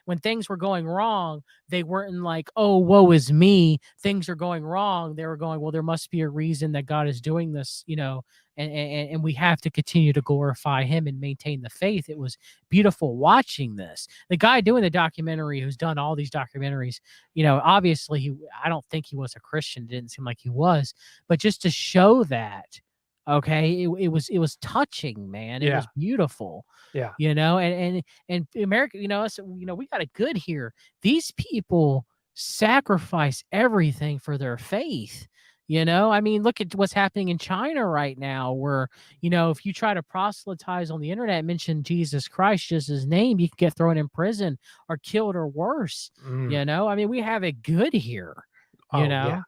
When things were going wrong, they weren't like, "Oh, woe is me." Things are going wrong. They were going, "Well, there must be a reason that God is doing this, and we have to continue to glorify Him and maintain the faith." It was beautiful watching this. The guy doing the documentary, who's done all these documentaries, obviously I don't think he was a Christian. It didn't seem like he was, but just to show that, okay, it was touching, man. It Yeah. was beautiful. Yeah. And America, we got it good here. These people sacrifice everything for their faith. I mean, look at what's happening in China right now, where, if you try to proselytize on the internet, mention Jesus Christ, just his name, you can get thrown in prison or killed or worse. Mm. I mean, we have it good here, Oh, yeah.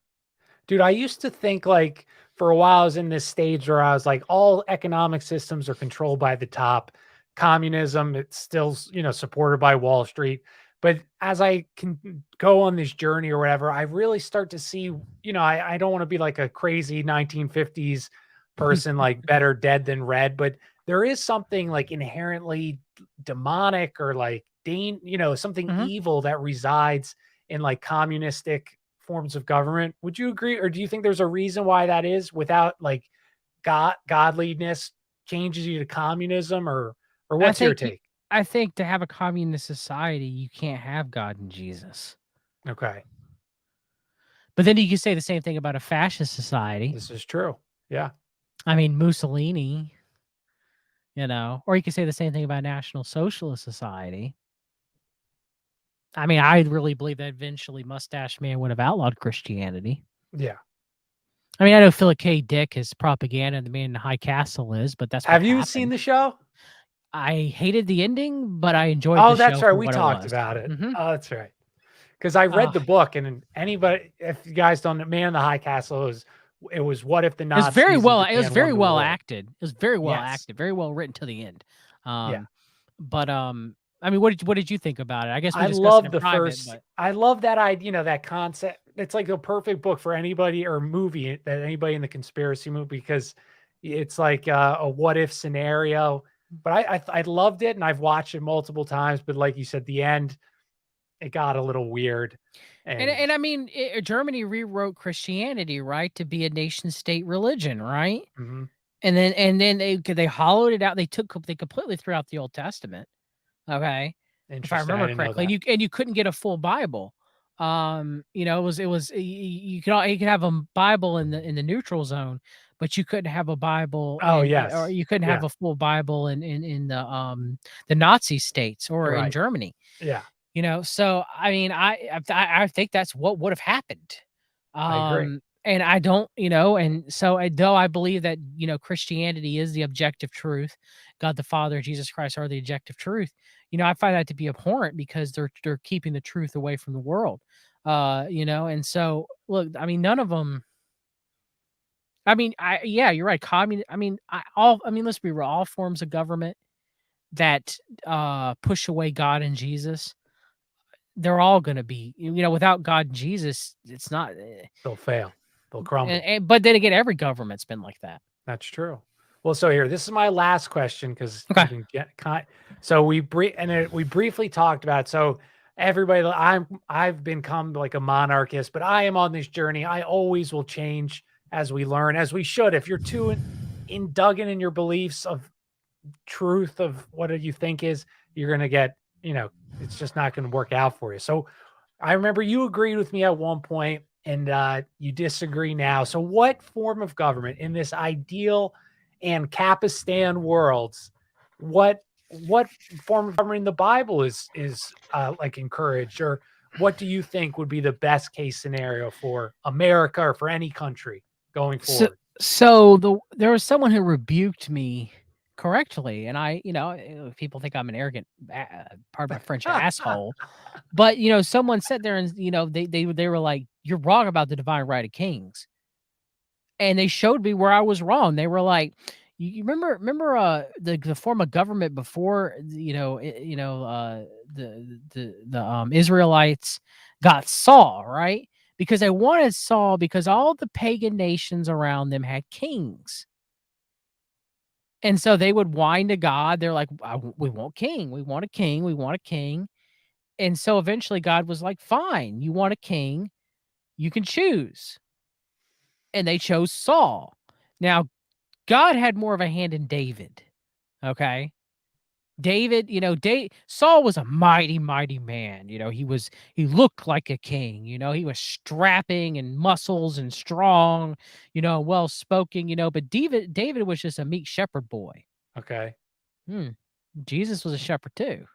Dude, I used to think like for a while I was in this stage where I was like, all economic systems are controlled by the top. Communism, it's still, supported by Wall Street. But as I can go on this journey or whatever, I really start to see, I don't want to be like a crazy 1950s person, like better dead than red, but there is something like inherently demonic or like something Mhm. evil that resides in like communistic forms of government. Would you agree, or do you think there's a reason why that is, without like godliness changes you to communism, or I what's your think take? I think to have a communist society, you can't have God and Jesus. Okay, But then you can say the same thing about a fascist society. this is true. Yeah. I mean, Mussolini, or you could say the same thing about National Socialist Society. I mean, I really believe that eventually Mustache Man would have outlawed Christianity. Yeah. I mean, I know Philip K. Dick is propaganda, and the man in the high castle is, but that's what Have you seen happened. the show? I hated the ending, but I enjoyed Oh, the that's show right. for We what it talked was. about it. Mhm. Oh, that's right. Because I read Uh, the book, and anybody, if you guys don't know, Man in the High Castle it was what if the it was very Nazis in well. It was Japan very won the well war? acted. It was very well Yes. acted. Very well written to the end. Yeah. But I mean, what did you think about it? I guess we I discussed it love in the private, first. but I love that that concept. it's like a perfect book for anybody or movie that anybody in the conspiracy movie because it's like a what if scenario. But I loved it and I've watched it multiple times. But like you said, the end it got a little weird, and And I mean, Germany rewrote Christianity, right, to be a nation state religion, right? mhm, And then they hollowed it out. They completely threw out the Old Testament. Okay, if I interesting. I remember didn't know correctly, and that. you couldn't get a full Bible. You could have a Bible in the neutral zone, but you couldn't have a Bible Oh or yes, you couldn't yeah, have a full Bible in the Nazi states or in right, Germany. yeah, So I mean, I think that's what would have happened. I agree. And I don't, and so though I believe that Christianity is the objective truth, God the Father, Jesus Christ are the objective truth. I find that to be abhorrent because they're keeping the truth away from the world. And so look, I mean, none of them. I mean, yeah, you're right. I mean, I mean, let's be real. All forms of government that push away God and Jesus, they're all gonna be, without God and Jesus, it's not, They'll fail. They'll crumble. but then again, every government's been like that. That's true. Well, so here, this is my last question because Okay. we've been so we briefly talked about so everybody I've become like a monarchist, but I am on this journey. I always will change as we learn, as we should. If you're too dug in your beliefs of truth of what you think is, you're gonna get, it's just not gonna work out for you. So I remember you agreed with me at one point and you disagree now. So, what form of government in this ideal and Capistan worlds, what form of government in the Bible is like encouraged, or what do you think would be the best case scenario for America or for any country going So forward? there was someone who rebuked me correctly, and people think I'm an arrogant, pardon my French, asshole. But someone sat there and they were like, "You're wrong about the divine right of kings," and they showed me where I was wrong. They were like, "You remember the form of government before the Israelites got Saul, right? Because they wanted Saul because all the pagan nations around them had kings." And so they would whine to God. They're like, "We want king. We want a king. We want a king." And so eventually God was like, "Fine, you want a king, you can choose." And they chose Saul. Now, God had more of a hand in David. Okay. David, Saul was a mighty, mighty man. He looked like a king, he was strapping and muscles and strong, well spoken, but David was just a meek shepherd boy. Okay. Hmm. Jesus was a shepherd too,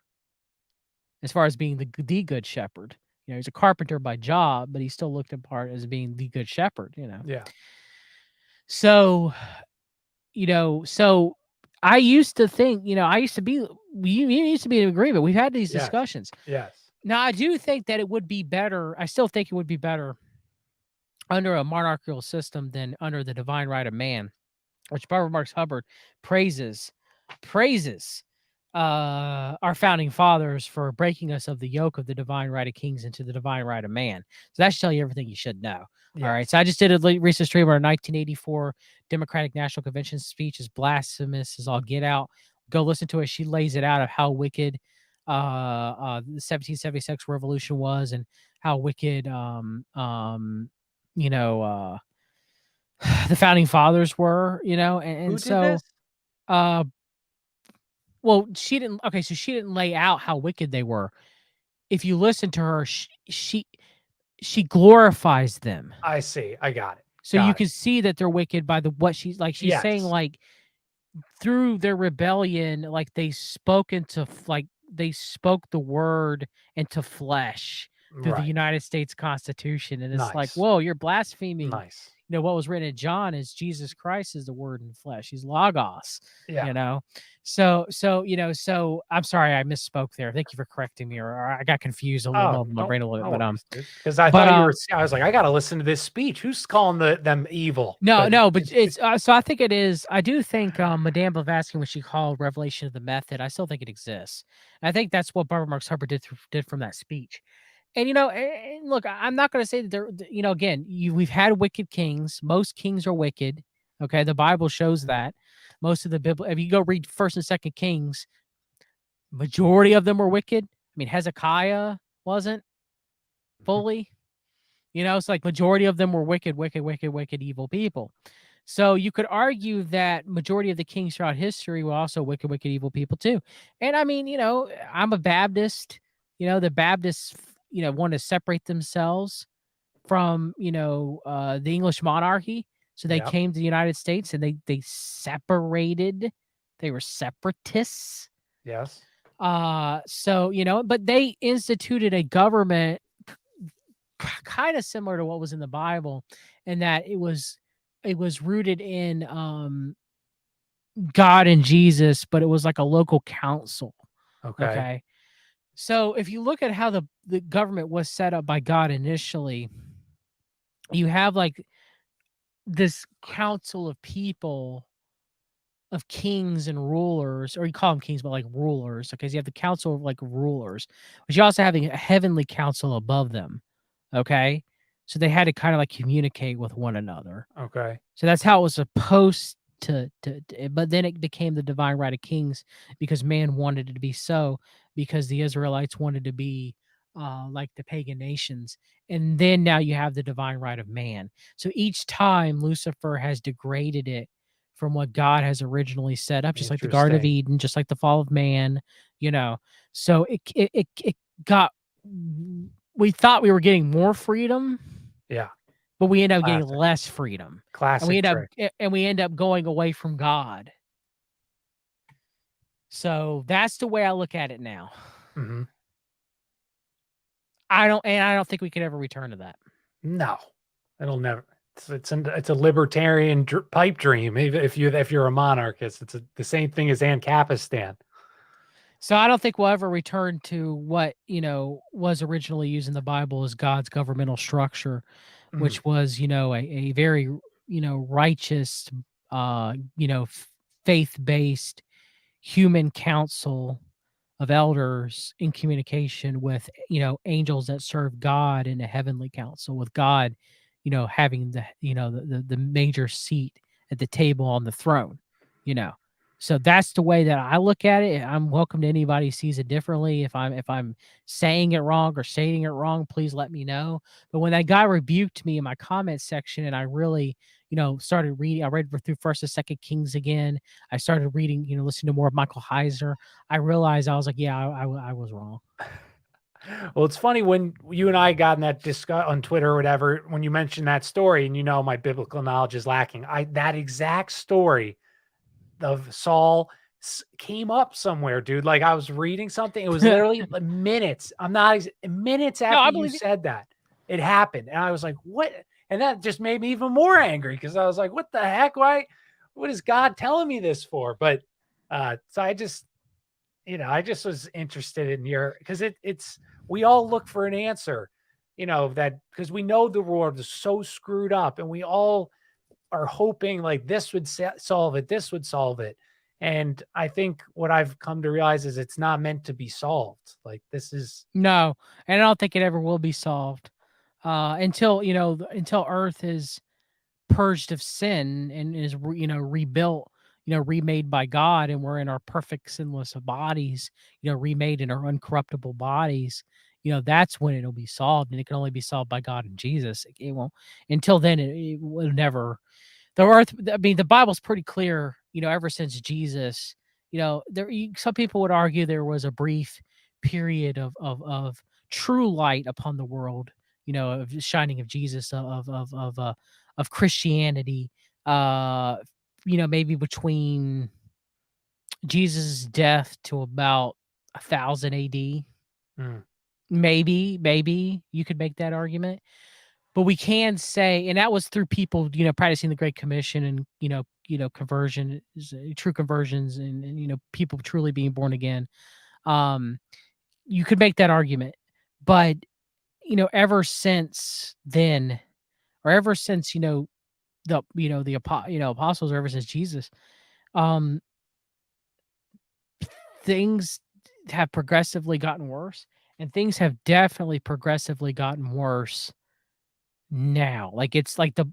as far as being the good shepherd. He's a carpenter by job, but he still looked in part as being the good shepherd. Yeah. So, so I used to think, I used to be, we used to be in agreement. We've had these Yes. discussions. Yes. Now, I do think that it would be better. I still think it would be better under a monarchical system than under the divine right of man, which Barbara Marx Hubbard praises our founding fathers for breaking us of the yoke of the divine right of kings into the divine right of man. So that should tell you everything you should know. Yes. All right. So I just did a recent stream where a 1984 Democratic National Convention speech is blasphemous as all get out. Go listen to it. She lays it out of how wicked the 1776 revolution was and how wicked the founding fathers were, and Who did so this? uh well, she didn't. Okay, so she didn't lay out how wicked they were. If you listen to her, she glorifies them, I see. I got it. so you Got it. can see that they're wicked by the what she's like. She's saying Yes. like through their rebellion, like they spoke the word into flesh through the Right. You States Constitution, and it's like, Nice. whoa, you're blaspheming. Nice. What was written in John is Jesus Christ is the word in flesh. He's logos, Yeah. So I'm sorry I misspoke there. Thank you for correcting me, or I got confused a little in my brain a little bit. Because I but thought you were. I was like, I got to listen to this speech. Who's calling them evil? no, but it's so I think it is. I do think Madame Blavatsky, when she called Revelation of the Method, I still think it exists. I think that's what Barbara Marx Hubbard did from that speech. And look, I'm not going to say that again, we've had wicked kings. Most kings are wicked. Okay, the Bible shows that. Most of the Bible, if you go read First and Second Kings, majority of them were wicked. I mean, Hezekiah wasn't fully. It's like majority of them were wicked, wicked, wicked, wicked, evil people. So you could argue that majority of the kings throughout history were also wicked, wicked, evil people too. And I mean, I'm a Baptist. The Baptists, want to separate themselves from, the English monarchy. So they Yep. came to the United States and they separated. They were separatists. Yes. So, but they instituted a government kind of similar to what was in the Bible, and that it was rooted in God and Jesus, but it was like a local council. Okay. Okay. So if you look at how the government was set up by God initially, you have like this council of people, of kings and rulers, or you call them kings, but like rulers. Okay. So you have the council of like rulers, but you also have a heavenly council above them. Okay. So they had to kind of like communicate with one another. Okay. So that's how it was supposed but then it became the divine right of kings because man wanted it to be so, because the Israelites wanted to be like the pagan nations. And then now you have the divine right of man. So each time Lucifer has degraded it from what God has originally set up, just like the Garden of Interesting. Eden, just like the fall of man, So it got, we thought we were getting more freedom, Yeah. but we end up getting Classic. less freedom. Classic trick. And we end up going away from God. So that's the way I look at it now. Mm-hmm. I don't think we could ever return to that. No, it'll never. It's a libertarian pipe dream. If you're a monarchist, it's the same thing as Ancapistan. So I don't think we'll ever return to what was originally used in the Bible as God's governmental structure, which was a very righteous, faith-based human council of elders in communication with angels that serve God in a heavenly council, with God having the major seat at the table on the throne. So that's the way that I look at it. I'm welcome to anybody who sees it differently. If I'm saying it wrong or stating it wrong, please let me know. But when that guy rebuked me in my comment section, and I really started reading, I read through First and Second Kings again. I started reading, listening to more of Michael Heiser. I realized, I was like, yeah, I was wrong. Well, it's funny when you and I got in that discuss on Twitter or whatever, when you mentioned that story, and my biblical knowledge is lacking. That exact story of Saul came up somewhere, dude. Like I was reading something. It was literally minutes. I'm not minutes after you said that it happened, and I was like, "What?" And that just made me even more angry because I was like, "What the heck? Why? What is God telling me this for?" But so I just, I just was interested in because it's we all look for an answer, that because we know the world is so screwed up, and we all are hoping like this would solve it. This would solve it. And I think what I've come to realize is it's not meant to be solved. Like this is no, and I don't think it ever will be solved until Earth is purged of sin and is rebuilt, remade by God, and we're in our perfect sinless bodies, remade in our uncorruptible bodies. That's when it'll be solved, and it can only be solved by God and Jesus. It won't. Until then, it will never. The Earth. I mean, the Bible's pretty clear. Ever since Jesus, some people would argue there was a brief period of true light upon the world. Of shining of Jesus, of Christianity. Maybe between Jesus' death to about 1000 AD. Maybe you could make that argument. But we can say, and that was through people, practicing the Great Commission and, conversion, true conversions, and people truly being born again. You could make that argument. But, ever since then, or ever since, the apostles, or ever since Jesus, things have progressively gotten worse. and things have definitely progressively gotten worse now. Like it's like the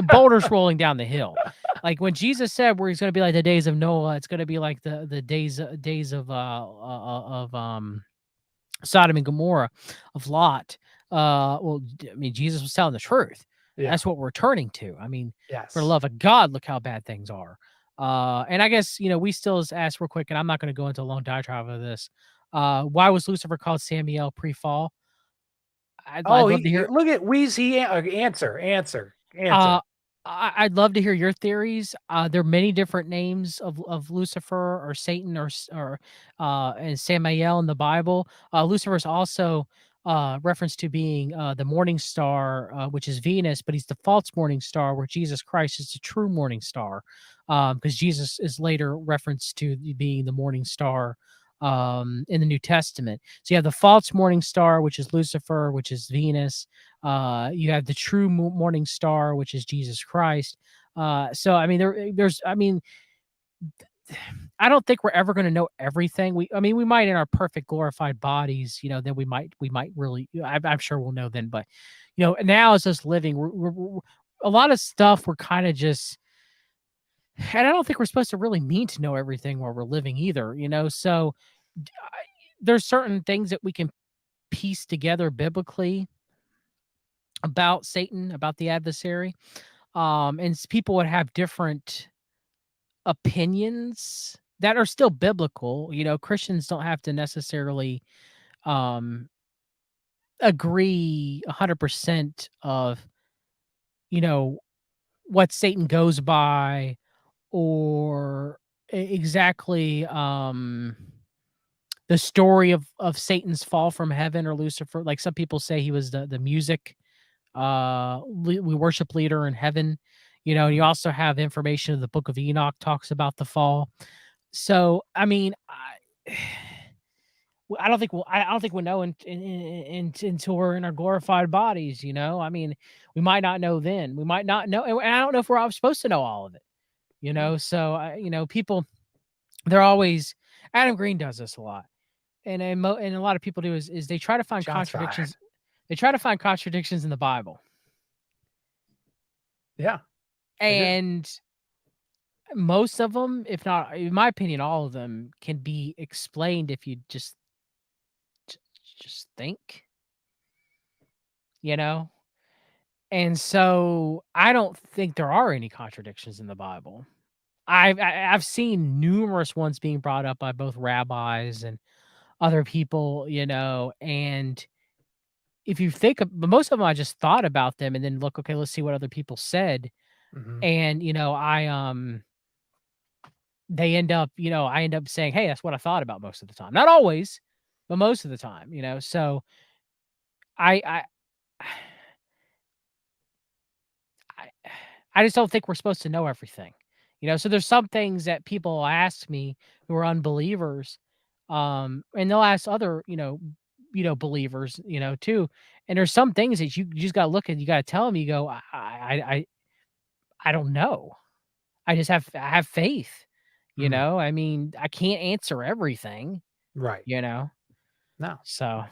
boulders rolling down the hill. Like when Jesus said where he's gonna be like the days of Noah, it's gonna be like the days of Sodom and Gomorrah, of Lot. Well, I mean, Jesus was telling the truth. Yeah. That's what we're turning to. I mean, for the Yes. love of God, look how bad things are. And I guess we still ask real quick, and I'm not going to go into a long diatribe of this. Why was Lucifer called Samiel pre-fall? Oh, I'd love to hear. look at Wheezy. Answer. Uh, I'd love to hear your theories. There are many different names of Lucifer or Satan or and Samael in the Bible. Lucifer is also referenced to being the morning star, which is Venus, but he's the false morning star, where Jesus Christ is the true morning star, because Jesus is later referenced to being the morning star in the New Testament. So you have the false morning star, which is Lucifer, which is Venus. You have the true morning star, which is Jesus Christ. So I mean, I mean, I don't think we're ever going to know everything. I mean, we might in our perfect glorified bodies, then we might really. I'm sure we'll know then, but now as us living, we're a lot of stuff. We're kind of just, and I don't think we're supposed to really mean to know everything while we're living either. So there's certain things that we can piece together biblically about Satan, about the adversary. And people would have different opinions that are still biblical. Christians don't have to necessarily agree 100% of, what Satan goes by, or exactly the story of Satan's fall from heaven or Lucifer. Like some people say he was the music we worship leader in heaven. And you also have information in the book of Enoch talks about the fall. So I mean, I don't think we'll know until we're in our glorified bodies. I mean, we might not know then. We might not know, and I don't know if we're supposed to know all of it. So people, they're always, Adam Green does this a lot, and a lot of people do is they try to find Shots contradictions. fired. They try to find contradictions in the Bible. Yeah. And most of them, if not, in my opinion, all of them can be explained if you just think, And so I don't think there are any contradictions in the Bible. I've seen numerous ones being brought up by both rabbis and other people, and if you think of, but most of them, I just thought about them and then look, okay, let's see what other people said. Mm-hmm. And, I end up saying, hey, that's what I thought about most of the time. Not always, but most of the time, so I just don't think we're supposed to know everything, so there's some things that people ask me who are unbelievers, and they'll ask other, believers, too. And there's some things that you just got to look at, you got to tell them, you go, I don't know. I have faith, I mean, I can't answer everything, Right. No. So,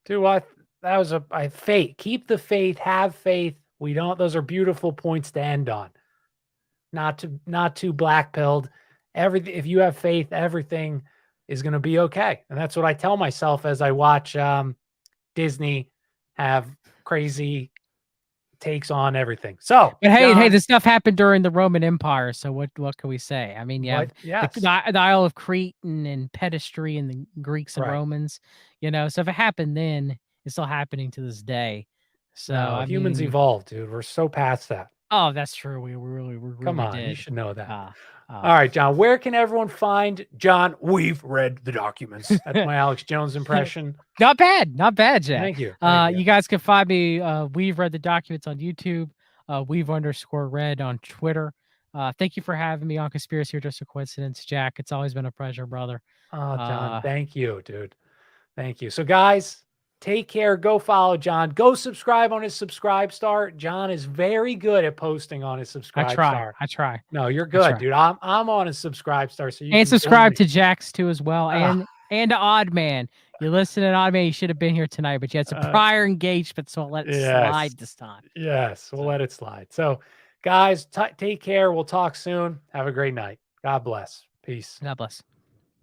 dude, that was faith. Keep the faith, have faith. Those are beautiful points to end on. Not too black pilled. Everything, if you have faith, everything is going to be okay. And that's what I tell myself as I watch Disney have crazy takes on everything. So, but hey, John, this stuff happened during the Roman Empire. So what can we say? I mean, the Isle of Crete and Pedestry and the Greeks and Romans, so if it happened then, it's still happening to this day. So humans evolved, dude. We're so past that. Oh, that's true. We really Come on, did. You should know that. All right, John, where can everyone find John? We've read the documents. That's my Alex Jones impression. Not bad, Jack. Thank you. You guys can find me. We've read the documents on YouTube. We've_read on Twitter. Thank you for having me on Conspiracy or Just a Coincidence, Jack. It's always been a pleasure, brother. Oh, John, thank you, dude. Thank you. So, guys, take care. Go follow John. Go subscribe on his Subscribe Star. John is very good at posting on his Subscribe Star. I try. No, you're good, dude. I'm on his Subscribe Star. So you can subscribe to Jack's too as well. And And Odd Man. You listen to Odd Man, you should have been here tonight, but you had some prior engagement, so I'll let it slide this time. Yes, we'll let it slide. So, guys, take care. We'll talk soon. Have a great night. God bless. Peace. God bless.